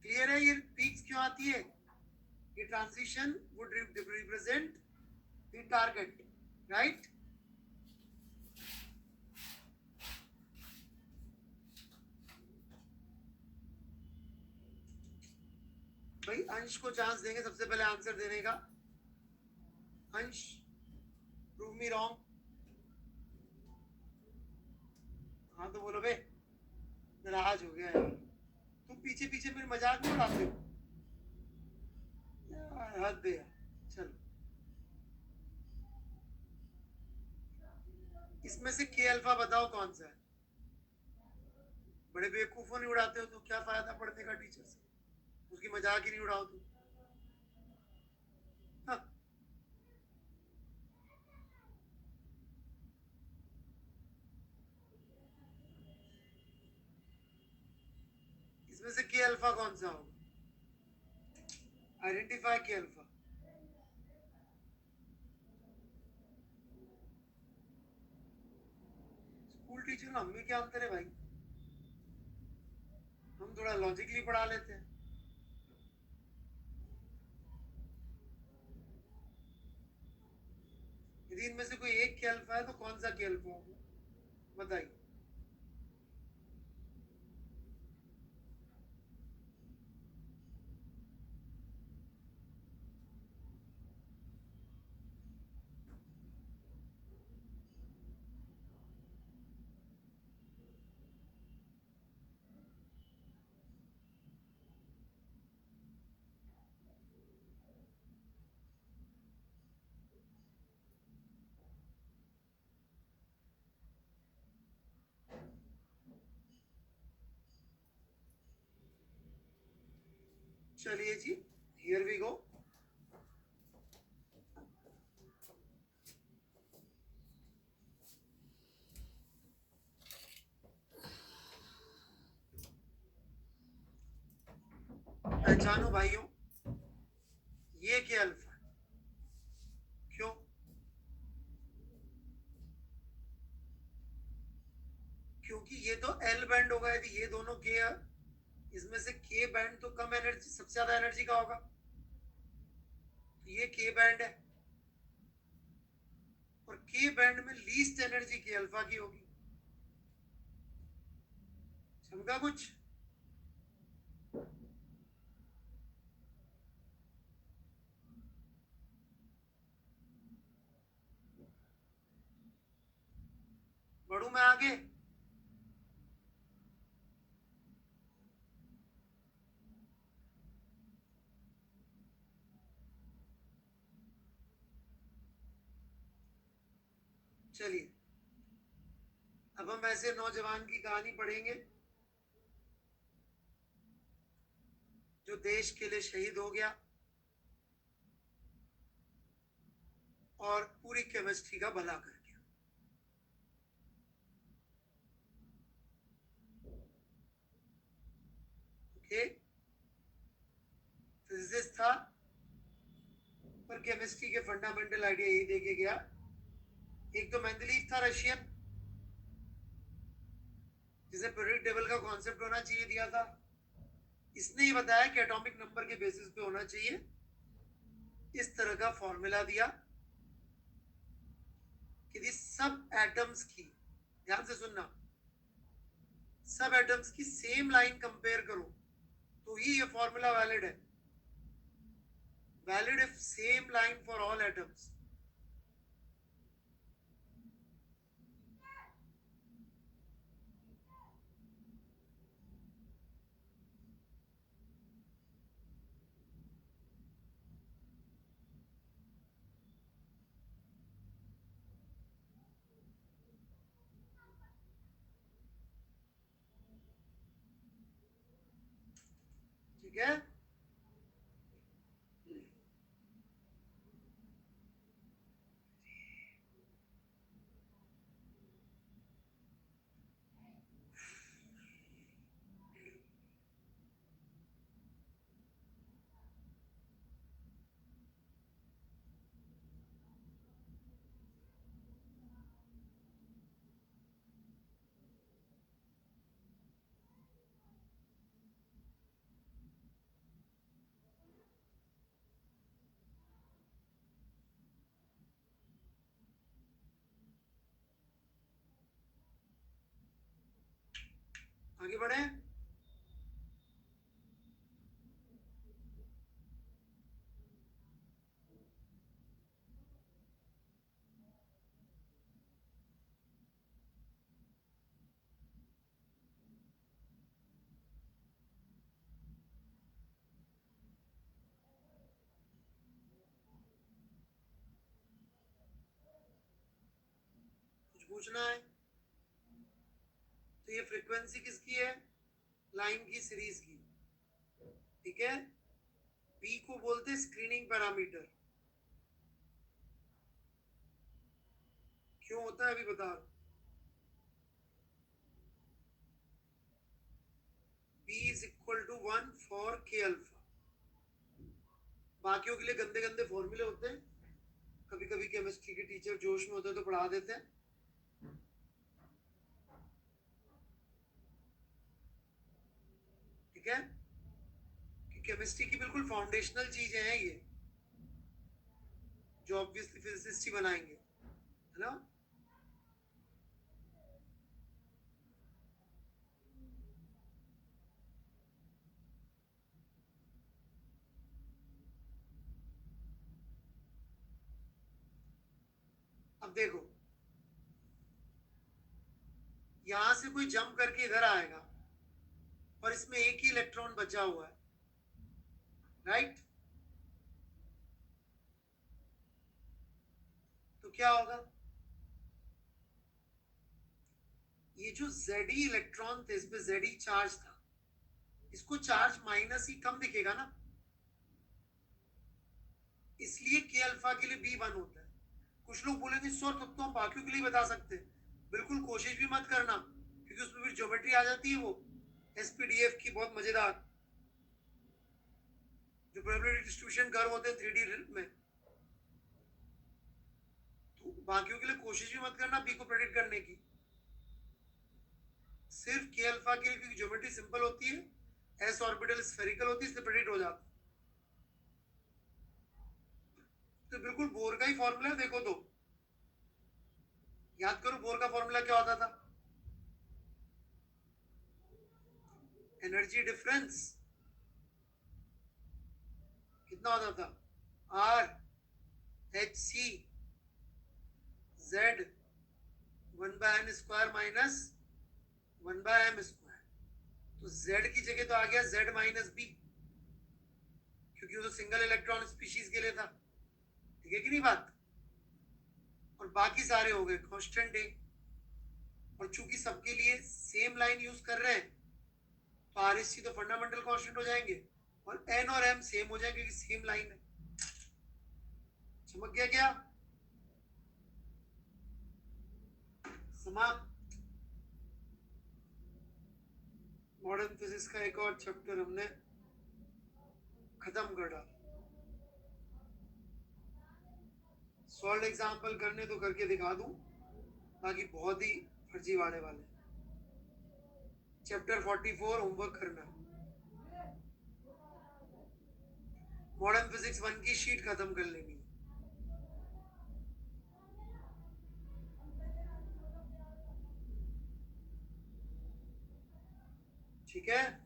क्लियर है ये पीक्स क्यों आती है? ये transition would represent the target, right? भाई अंश को चांस देंगे सबसे पहले आंसर देने का। अंश, प्रूव मी रॉन्ग। हाँ तो बोलो बे, नाराज हो गया है। तुम पीछे पीछे मेरे मजाक में उड़ाते हो यार, हद है यार। चलो, इसमें से के अल्फा बताओ कौन सा है? बड़े बेवकूफों नहीं उड़ाते हो तो क्या फायदा पढ़ने का टीचर से, उसकी मजाक ही नहीं उड़ाओ तुम। हाँ। इसमें से के अल्फा कौन सा होगा? आइडेंटिफाई के अल्फा। स्कूल टीचर और हम में क्या अंतर है भाई? हम थोड़ा लॉजिकली पढ़ा लेते हैं। यदि इनमें से कोई एक के अल्फा है तो कौन सा के अल्फा होगा बताइए? चलिए जी, हियर वी गो। पहचानो भाइयों, ये के अल्फा है। क्यों? क्योंकि ये तो एल बैंड होगा। यदि ये दोनों के, इसमें से के बैंड तो कम एनर्जी, सबसे ज्यादा एनर्जी का होगा, तो ये के बैंड है। और के बैंड में लीस्ट एनर्जी के अल्फा की होगी। समझा कुछ? बढ़ू मैं आगे। चलिए, अब हम ऐसे नौजवान की कहानी पढ़ेंगे जो देश के लिए शहीद हो गया और पूरी केमिस्ट्री का भला कर गया। ओके, फिजिसिस्ट था पर केमिस्ट्री के फंडामेंटल आइडिया यही देके गया। एक तो मेंडलीव था रशियन, जिसे पीरियोडिक टेबल का कॉन्सेप्ट होना चाहिए दिया था। इसने ही बताया कि एटॉमिक नंबर के बेसिस पे होना चाहिए। इस तरह का फॉर्मूला दिया कि यदि सब एटम्स की, ध्यान से सुनना, सब एटम्स की सेम लाइन कंपेयर करो तो ही ये फॉर्मूला वैलिड है। Valid if same line for all atoms. ठीक है? आगे बढ़े। कुछ पूछना है तो ये फ्रीक्वेंसी किसकी है? लाइन की सीरीज की, ठीक है। पी को बोलते हैं स्क्रीनिंग पैरामीटर। क्यों होता है अभी बता रहा हूं। P is equal to 1 for K alpha. बाकियों के लिए गंदे गंदे फॉर्मूले होते हैं, कभी कभी केमिस्ट्री के टीचर जोश में होते हैं तो पढ़ा देते हैं। ठीक है, कि केमिस्ट्री की बिल्कुल फाउंडेशनल चीजें हैं ये, जो ऑब्वियसली फिजिसिस्ट ही बनाएंगे, है ना। अब देखो, यहां से कोई जंप करके इधर आएगा और इसमें एक ही इलेक्ट्रॉन बचा हुआ है, राइट। तो क्या होगा? ये जो Ze इलेक्ट्रॉन थे, इसमें Ze चार्ज था, इसको चार्ज माइनस ही कम दिखेगा ना, इसलिए के अल्फा के लिए B1 होता है। कुछ लोग बोलेंगे सर तब तो हम बाकियों के लिए बता सकते हैं। बिल्कुल कोशिश भी मत करना, क्योंकि उसमें फिर ज्योमेट्री आ जाती है, वो एसपीडीएफ की बहुत मजेदार, जो प्रोबेबिलिटी डिस्ट्रीब्यूशन कर्व होते हैं 3D में। तो बाकियों के लिए कोशिश भी मत करना बी को प्रेडिक्ट करने की, सिर्फ के अल्फा के लिए, क्योंकि ज्योमेट्री सिंपल होती है, एस ऑर्बिटल स्फेरिकल होती है, इसलिए प्रेडिक्ट हो जाता है। तो बिल्कुल बोर का ही फॉर्मूला है, देखो तो याद करो बोर का फॉर्मूला क्या होता था? एनर्जी डिफरेंस कितना होता था? R H C Z 1/n² minus 1/m²। तो जेड की जगह तो आ गया जेड माइनस बी, क्योंकि वो तो सिंगल इलेक्ट्रॉन स्पीशीज के लिए था, ठीक है कि नहीं बात। और बाकी सारे हो गए कांस्टेंट ए, और चूंकि सबके लिए सेम लाइन यूज कर रहे हैं तो आर एस सी तो फंडामेंटल कांस्टेंट हो जाएंगे, और एन और एम सेम हो जाएंगे क्योंकि सेम लाइन है। चमक गया क्या? समाप्त। मॉडर्न फिजिक्स का एक और चैप्टर हमने खत्म कर डाला। सॉल्व एग्जाम्पल करने तो करके दिखा दूं, बाकी बहुत ही फर्जी वाले वाले। चैप्टर 44 होमवर्क करना, मॉडर्न फिजिक्स 1 की शीट खत्म कर लेनी, ठीक है।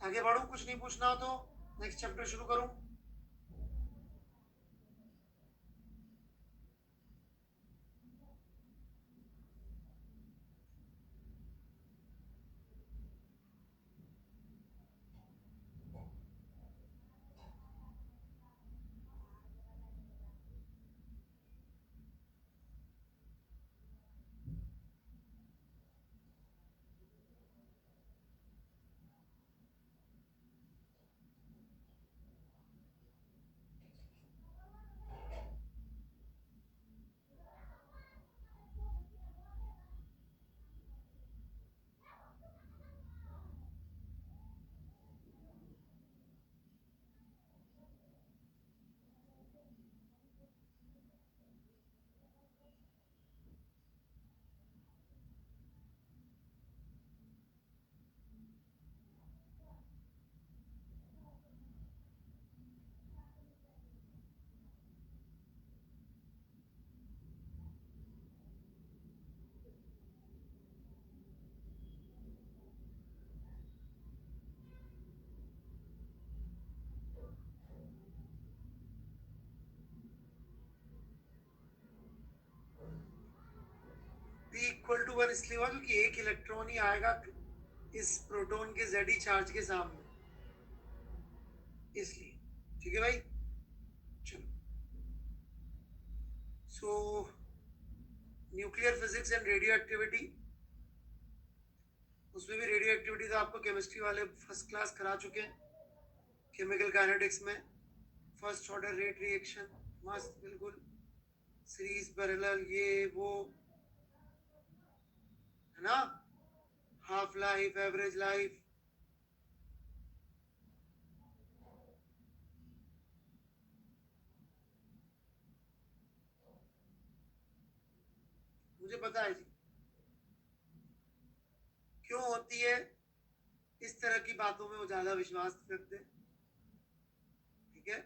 आगे बढ़ू, कुछ नहीं पूछना हो तो नेक्स्ट चैप्टर शुरू करूं। D इक्वल टू 1 इसलिए हुआ क्योंकि एक इलेक्ट्रॉन ही आएगा इस प्रोटॉन के Ze चार्ज के सामने, इसलिए। ठीक है भाई, चलो। सो nuclear physics and radio activity, उसमें भी रेडियो एक्टिविटी तो आपको केमिस्ट्री वाले फर्स्ट क्लास करा चुके हैं। केमिकल काइनेटिक्स में फर्स्ट ऑर्डर रेट रिएक्शन मस्त, बिल्कुल सीरीज पैरेलल, ये वो है ना, हाफ लाइफ, एवरेज लाइफ। मुझे पता है जी क्यों होती है, इस तरह की बातों में वो ज्यादा विश्वास रखते हैं। ठीक है,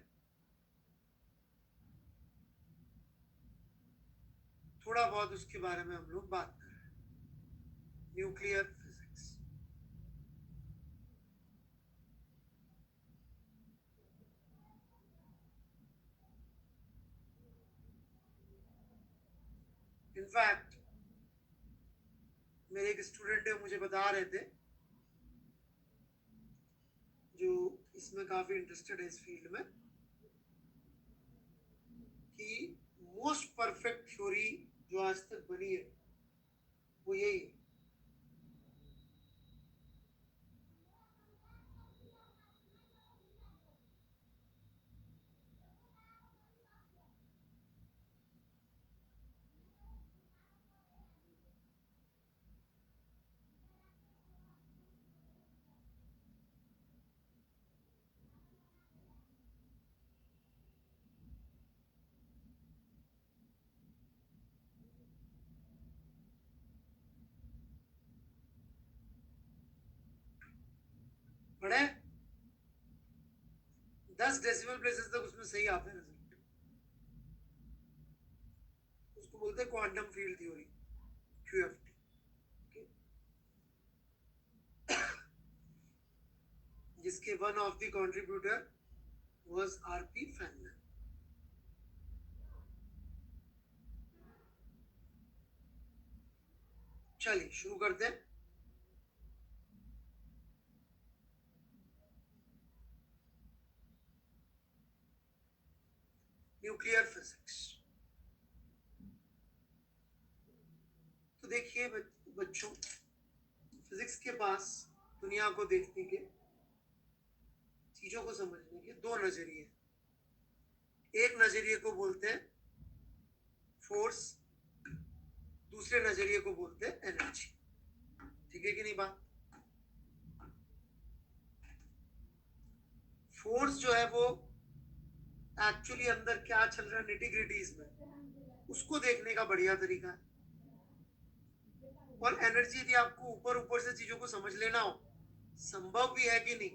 थोड़ा बहुत उसके बारे में हम लोग बात कर रहे हैं, न्यूक्लियर फिजिक्स। इनफैक्ट मेरे एक स्टूडेंट है, मुझे बता रहे थे, जो इसमें काफी इंटरेस्टेड है इस फील्ड में, कि मोस्ट परफेक्ट थ्योरी जो आज तक बनी है वो यही है। पढ़े 10 डेसिमल प्लेसेस तक उसमें सही आते हैं रिजल्ट, उसको बोलते हैं क्वांटम फील्ड थ्योरी, QFT, जिसके one of the contributor was RP फैनमैन। चलिए शुरू करते हैं। न्यूक्लियर फिजिक्स, तो देखिए बच्चों, फिजिक्स के पास दुनिया को देखने के, चीजों को समझने के दो नजरिए। एक नजरिए को बोलते हैं फोर्स, दूसरे नजरिए को बोलते हैं एनर्जी। ठीक है कि नहीं बात? फोर्स जो है वो एक्चुअली अंदर क्या चल रहा है निटी-ग्रिटीज में, उसको देखने का बढ़िया तरीका है। और एनर्जी यदि आपको ऊपर ऊपर से चीजों को समझ लेना हो, संभव भी है कि नहीं,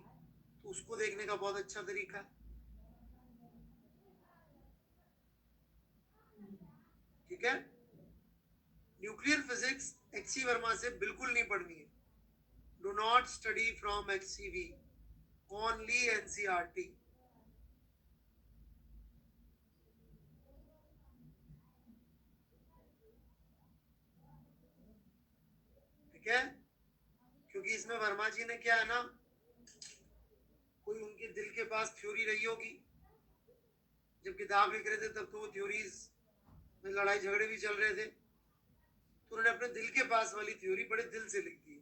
तो उसको देखने का बहुत अच्छा तरीका है। ठीक है, न्यूक्लियर फिजिक्स एक्सी वर्मा से बिल्कुल नहीं पढ़नी है। Do not study from HCV, only NCERT। ठीक है, क्योंकि इसमें वर्मा जी ने क्या है ना, कोई उनके दिल के पास थ्योरी रही होगी, जब किताब लिख रहे थे तब तो वो थ्योरीज में लड़ाई झगड़े भी चल रहे थे, तो उन्होंने अपने दिल के पास वाली थ्योरी बड़े दिल से लिख दी।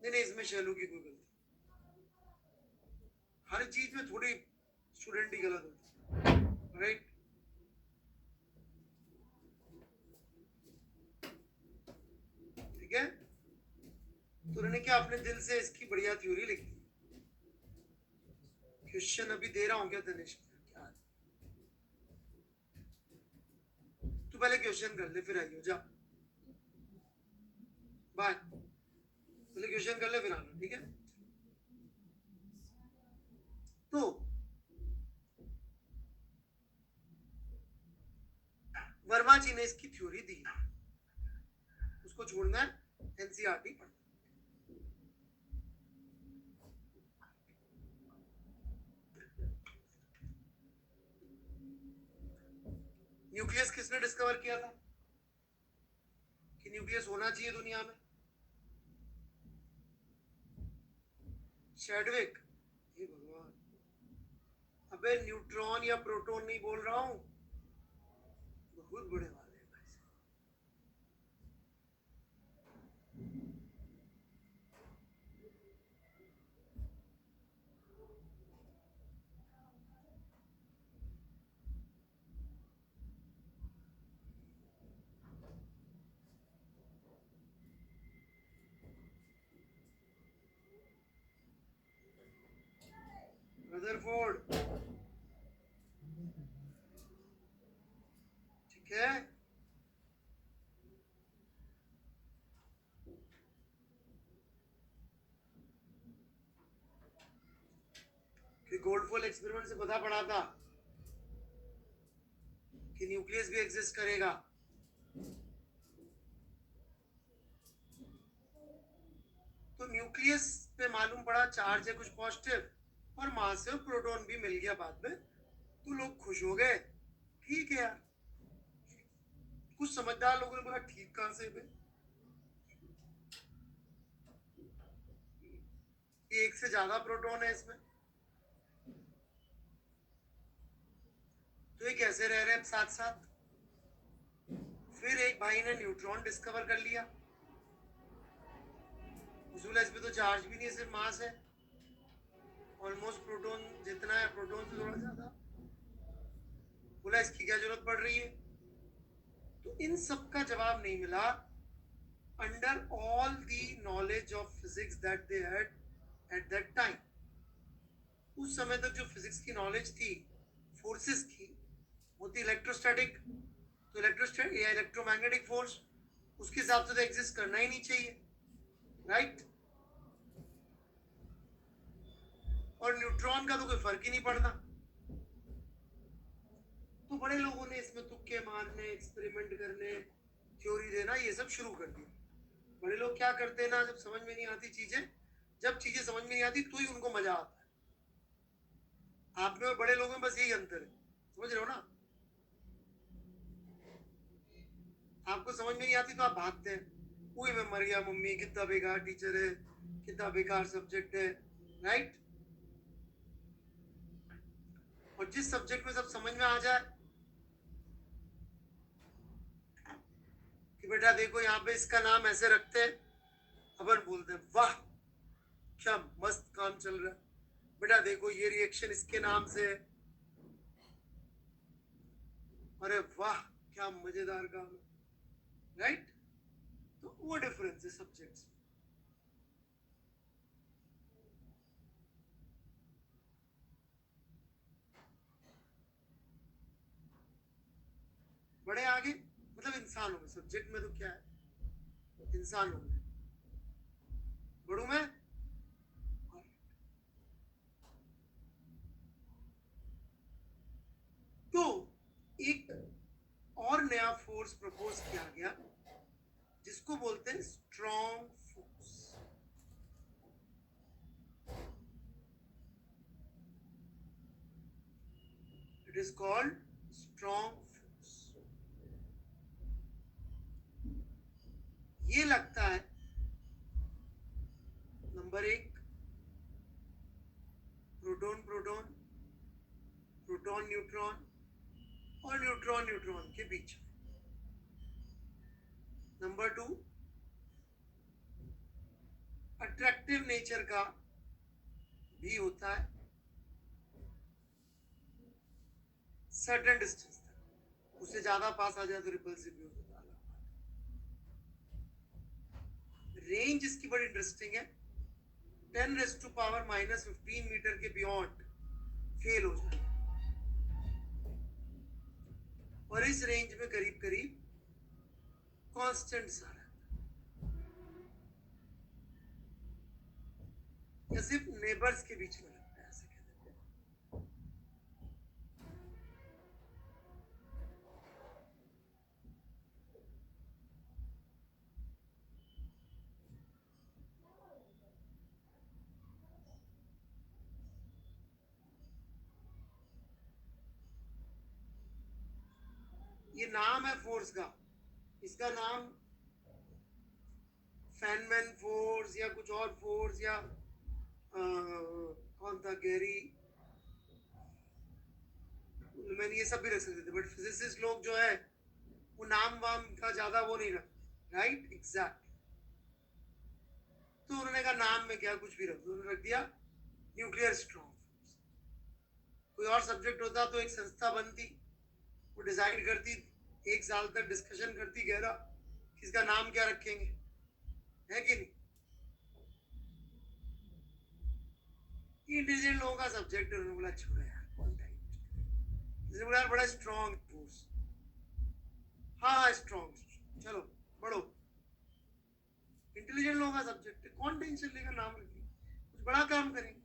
नहीं, इसमें शैलू की कोई गलती, हर चीज में थोड़ी स्टूडेंट ही गलत होती है, राइट? ठीक है, तो उन्होंने क्या अपने दिल से इसकी बढ़िया थ्योरी लिख दी। क्वेश्चन अभी दे रहा हूं क्या तनिष्क? क्या तू पहले क्वेश्चन कर ले फिर आइयो, जा बाय, पहले क्वेश्चन कर ले फिर आना। ठीक है, तो वर्मा जी ने इसकी थ्योरी दी, उसको छोड़ना है, NCERT पढ़ना। न्यूक्लियस किसने डिस्कवर किया था? कि न्यूक्लियस होना चाहिए दुनिया में? चैडविक, हे भगवान, अबे न्यूट्रॉन या प्रोटॉन नहीं बोल रहा हूं, बहुत बड़े वाले हैं भाई साहब। रदरफोर्ड, ठीक है, कि गोल्डफोल एक्सपेरिमेंट से पता पड़ा था कि न्यूक्लियस भी एग्जिस्ट करेगा। तो न्यूक्लियस पे मालूम पड़ा चार्ज है कुछ पॉजिटिव और मास से प्रोटॉन भी मिल गया बाद में, तो लोग खुश हो गए। ठीक है यार, कुछ समझदार लोगों ने बोला ठीक कहां से बे, एक से ज्यादा प्रोटॉन है इसमें, तो ये कैसे रह रहे हैं साथ साथ। फिर एक भाई ने न्यूट्रॉन डिस्कवर कर लिया, उसूल है इसमें तो चार्ज भी नहीं है, सिर्फ मास है, ऑलमोस्ट प्रोटॉन जितना है, प्रोटॉन से थोड़ा ज्यादा। बोला इसकी क्या जरूरत पड़ रही है? तो इन सब का जवाब नहीं मिला। Under all the knowledge of physics that they had at that time, उस समय तक जो फिजिक्स की नॉलेज थी फोर्सेस की, वो थी इलेक्ट्रोस्टैटिक। तो इलेक्ट्रोस्टैटिक या इलेक्ट्रोमैग्नेटिक फोर्स, उसके हिसाब से तो एग्जिस्ट करना ही नहीं चाहिए, राइट? और न्यूट्रॉन का तो कोई फर्क ही नहीं पड़ता। तो बड़े लोगों ने इसमें तुक्के मारने, एक्सपेरिमेंट करने, थ्योरी देना, ये सब शुरू कर दिया। बड़े लोग क्या करते हैं ना, जब समझ में नहीं आती चीजें, जब चीजें समझ में नहीं आती तो ही उनको मजा आता है। आप में और बड़े लोगों में बस यही अंतर है, समझ रहे हो ना? आपको समझ में नहीं आती तो आप भागते हैं, वही मैं मर गया मम्मी, कितना बेकार टीचर है, कितना बेकार सब्जेक्ट है, राइट? और जिस सब्जेक्ट में सब समझ में आ जाए कि बेटा देखो यहाँ पे इसका नाम ऐसे रखते हैं, अपन बोलते हैं वाह क्या मस्त काम चल रहा है, बेटा देखो ये रिएक्शन इसके नाम से है, अरे वाह क्या मजेदार काम है, राइट? तो वो डिफरेंस है सब्जेक्ट्स। बड़े आगे मतलब इंसानों में, सब्जेक्ट में तो क्या है, इंसानों में, बड़ों में। तो एक और नया फोर्स प्रपोज किया गया जिसको बोलते हैं strong force. It is called strong force. ये लगता है नंबर एक, प्रोटॉन प्रोटॉन, प्रोटॉन न्यूट्रॉन और न्यूट्रॉन न्यूट्रॉन के बीच में। नंबर टू, अट्रैक्टिव नेचर का भी होता है सर्टेन डिस्टेंस तक, उससे ज्यादा पास आ जाए तो रिपल्सिव भी हो जाता है। रेंज इसकी बड़ी इंटरेस्टिंग है, 10⁻⁻15 मीटर के बियॉन्ड फेल हो जाए, और इस रेंज में करीब करीब कांस्टेंट सा रहता है, या सिर्फ नेबर्स के बीच में लगता है, ऐसे कह देते हैं। ये नाम है फोर्स का, इसका नाम फैनमैन फोर्स या कुछ और फोर्स या कौन था गैरी, मैंने ये सब भी रख सकते थे, बट फिजिसिस्ट लोग जो है वो नाम वाम का ज्यादा वो नहीं रख, राइट, एग्जैक्ट। तो उन्होंने कहा नाम में क्या कुछ भी रख दो, उन्होंने रख दिया न्यूक्लियर स्ट्रॉन्ग फोर्स। कोई और सब्जेक्ट होता तो एक संस्था बनती, वो डिसाइड करती, 1 साल तक डिस्कशन करती गहरा, किसका नाम क्या रखेंगे, है कि नहीं। इंटेलिजेंट लोगों का सब्जेक्ट है, उन्होंने बोला छोड़ो यार, कौन टाइम, जैसे बोला यार बड़ा स्ट्रॉन्ग फोर्स, हाँ स्ट्रॉन्ग, चलो बढ़ो। इंटेलिजेंट लोगों का सब्जेक्ट है, कौन टेंशन लेगा, नाम रखिए, कुछ बड़ा काम करेंगे।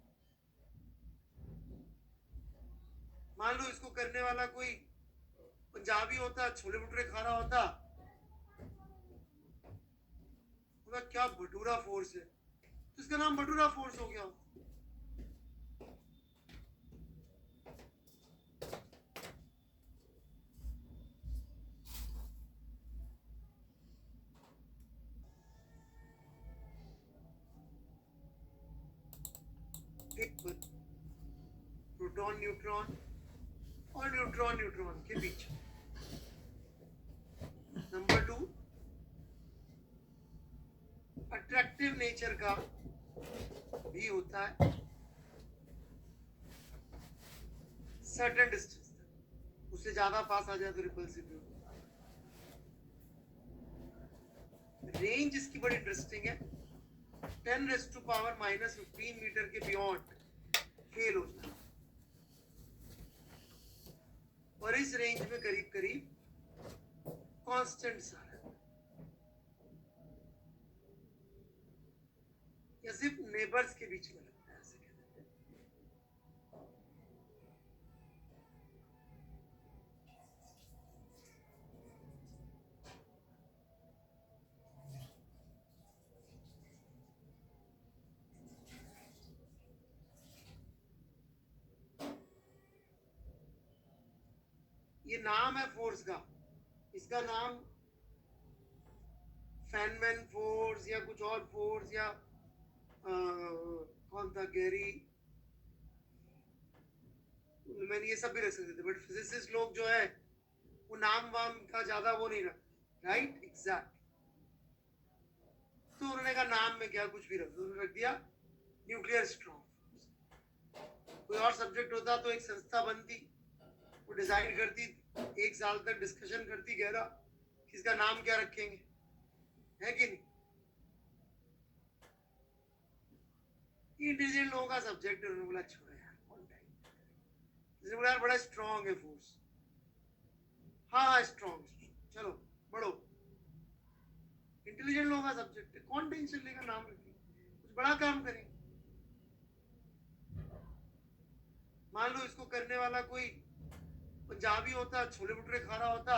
मान लो इसको करने वाला कोई पंजाबी होता, छोले भटूरे खा रहा होता, उसका क्या भटूरा फोर्स है, तो इसका नाम भटूरा फोर्स हो गया हो। प्रोटॉन न्यूट्रॉन और न्यूट्रॉन न्यूट्रॉन के बीच। नंबर 2, अट्रैक्टिव नेचर का भी होता है सर्टेन डिस्टेंस तक, उससे ज्यादा पास आ जाए तो रिपल्सिव भी होता है। रेंज इसकी बड़ी इंटरेस्टिंग है, 10⁻⁻15 मीटर के बियॉन्ड फेल हो जाता है, और इस रेंज में करीब करीब कांस्टेंट सा रहता है, या सिर्फ नेबर्स के बीच में लगता है, ऐसे कहते हैं। ये नाम है फोर्स का, इसका नाम फैनमैन फोर्स या कुछ और फोर्स या कौन था गैरी, मैंने ये सब भी रख सकते थे, बट फिजिसिस्ट लोग जो है वो नाम वाम का ज्यादा वो नहीं रख, राइट, एग्जैक्ट। तो उन्होंने कहा नाम में क्या कुछ भी रख दो, उन्होंने रख दिया न्यूक्लियर स्ट्रॉन्ग फोर्स। कोई और सब्जेक्ट होता तो एक संस्था बनती, वो डिसाइड करती, 1 साल तक डिस्कशन करती गहरा, किसका नाम क्या रखेंगे, है कि नहीं। इंटेलिजेंट लोगों का सब्जेक्ट है, उन्होंने बोला छोड़ो यार, कौन टाइम, जैसे बोला यार बड़ा स्ट्रॉन्ग है फोर्स, हाँ स्ट्रॉन्ग, चलो बढ़ो। इंटेलिजेंट लोगों का सब्जेक्ट है, कौन टेंशन लेगा, नाम रखिए, कुछ बड़ा काम करेंगे। मान लो इसको करने वाला कोई पंजाबी होता, छोले भटूरे खा रहा होता,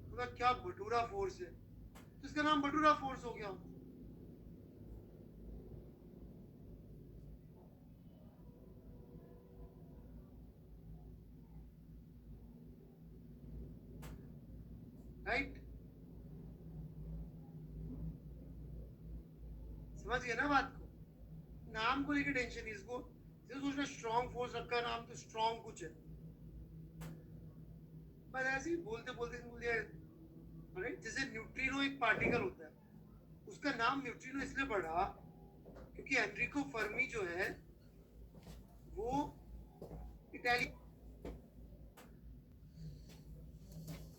उसका क्या भटूरा फोर्स है, तो इसका नाम भटूरा फोर्स हो गया हो। राइट, समझ गए ना बात को, नाम को लेकर टेंशन, इसको सिर्फ सोचना स्ट्रॉन्ग फोर्स रखा, नाम तो स्ट्रॉन्ग कुछ है, बस ऐसे ही बोलते बोलते बोल दिया। राइट, जैसे न्यूट्रिनो एक पार्टिकल होता है, उसका नाम न्यूट्रिनो इसलिए पड़ा क्योंकि एनरिको फर्मी जो है वो इटालियन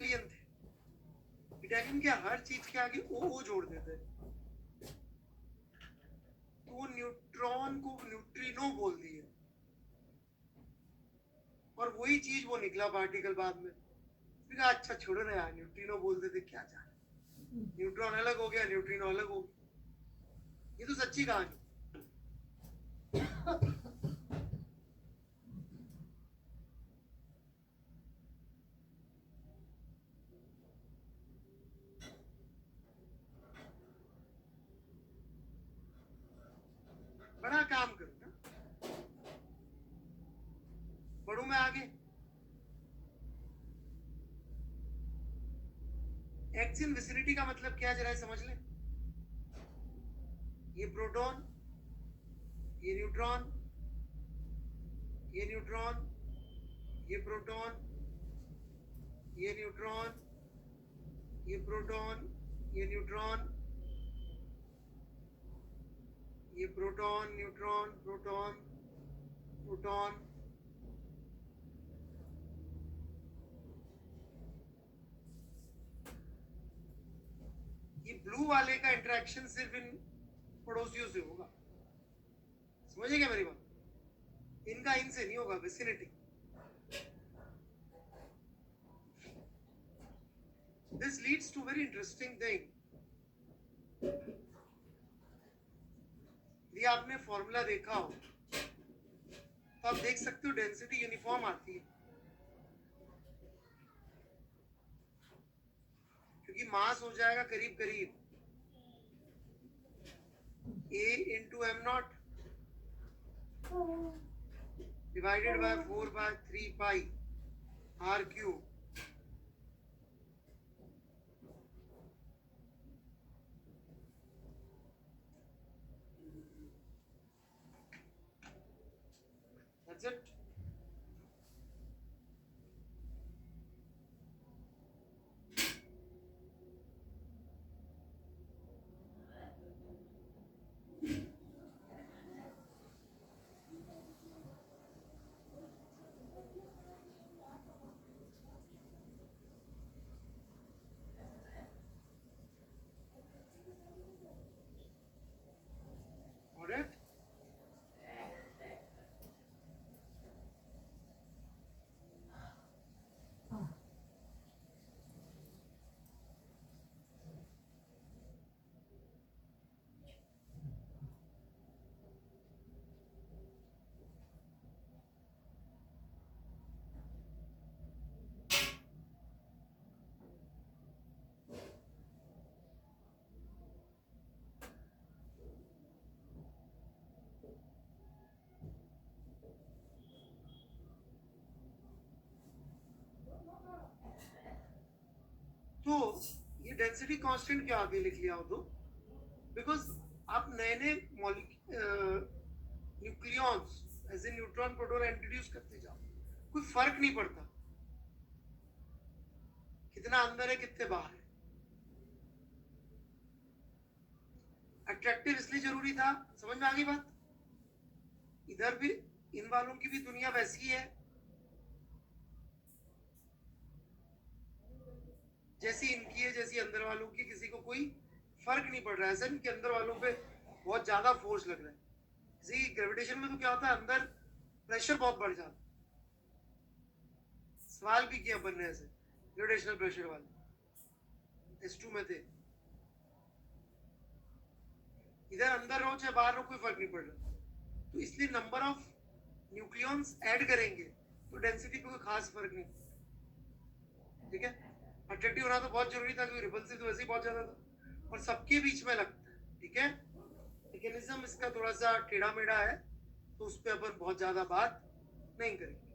थे, इटालियन के हर चीज के आगे ओ जोड़ देते हैं, तो वो न्यूट्रॉन को न्यूट्रिनो बोल दिए, और वही चीज वो निकला पार्टिकल बाद में। फिर अच्छा छोड़ो ना यार, न्यूट्रिनो बोल देते क्या जाने, न्यूट्रॉन अलग हो गया, न्यूट्रिनो अलग हो गया, ये तो सच्ची कहानी। बड़ा काम करो ना, बढ़ू मैं आगे। एक्स इन विसिनिटी का मतलब क्या है जरा समझ लें। ये प्रोटॉन, ये न्यूट्रॉन, ये न्यूट्रॉन, ये प्रोटॉन, ये न्यूट्रॉन, ये प्रोटॉन, ये न्यूट्रॉन, ये प्रोटॉन, न्यूट्रॉन, प्रोटॉन, प्रोटॉन, ये ब्लू वाले का इंटरेक्शन सिर्फ इन पड़ोसियों से होगा, समझे क्या मेरी बात? इनका इनसे नहीं होगा, vicinity. This leads to very interesting thing. यदि आपने फॉर्मूला देखा हो तो आप देख सकते हो डेंसिटी यूनिफॉर्म आती है, क्योंकि मास हो जाएगा करीब करीब A into m naught divided by 4 by 3 pi r cube. That's it. Got it? तो ये डेंसिटी कांस्टेंट क्यों आगे लिख लिया हो तो? बिकॉज आप नए नए nucleons as a neutron proton introduce करते जाओ, कोई फर्क नहीं पड़ता कितना अंदर है कितने बाहर है। अट्रैक्टिव इसलिए जरूरी था, समझ में आ गई बात? इधर भी इन वालों की भी दुनिया वैसी है जैसी इनकी है, जैसी अंदर वालों की, किसी को कोई फर्क नहीं पड़ रहा है। ऐसा नहीं कि अंदर वालों पे बहुत ज्यादा फोर्स लग रहा है। किसी ग्रेविटेशन में तो क्या होता है, अंदर प्रेशर बहुत बढ़ जाता है। सवाल भी किया अपन ने ऐसे ग्रेविटेशनल प्रेशर वाले S2 में थे। इधर अंदर रहो चाहे बाहर रहो कोई फर्क नहीं पड़ रहा, तो इसलिए नंबर ऑफ न्यूक्लियॉन्स ऐड करेंगे तो डेंसिटी पे कोई खास फर्क नहीं। ठीक है, अट्रैक्टिव होना तो बहुत जरूरी था क्योंकि रिपल्सिव तो वैसे ही बहुत ज्यादा था और सबके बीच में लगता है। ठीक है, मैकेनिज्म इसका थोड़ा सा टेढ़ा मेढ़ा है तो उस पर अपन बहुत ज्यादा बात नहीं करेंगे।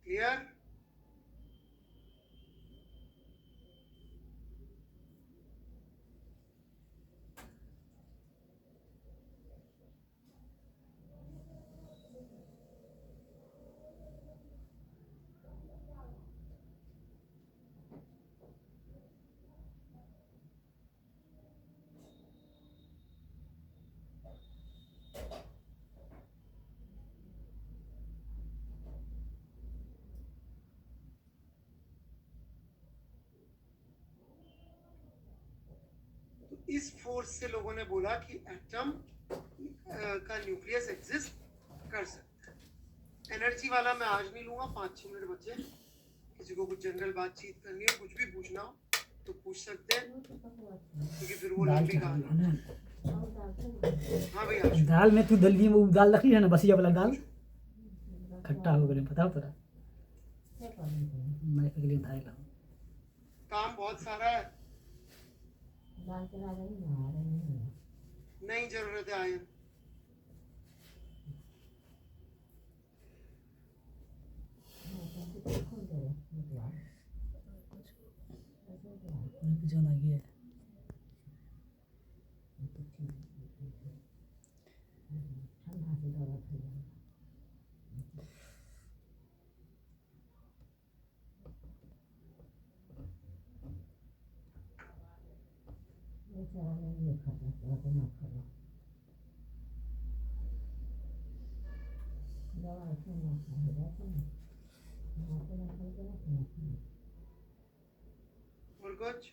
क्लियर? इस फोर्स से लोगों ने बोला कि एटम का न्यूक्लियस एग्जिस्ट कर सकता है। एनर्जी वाला मैं आज नहीं लूंगा, 5-6 मिनट बचे। किसी को कुछ जनरल बातचीत करनी हो, कुछ भी पूछना हो तो पूछ सकते हैं, क्योंकि फिर वो लंबी कहानी। हाँ भैया दाल में तू दलवी में वो दाल रखी है ना बसिया वाला दाल खट्टा हो गया पता हो तोरा मैं के लिए धाई ला काम बहुत सारा है नहीं जरूरत है आयन जो ना ये और कुछ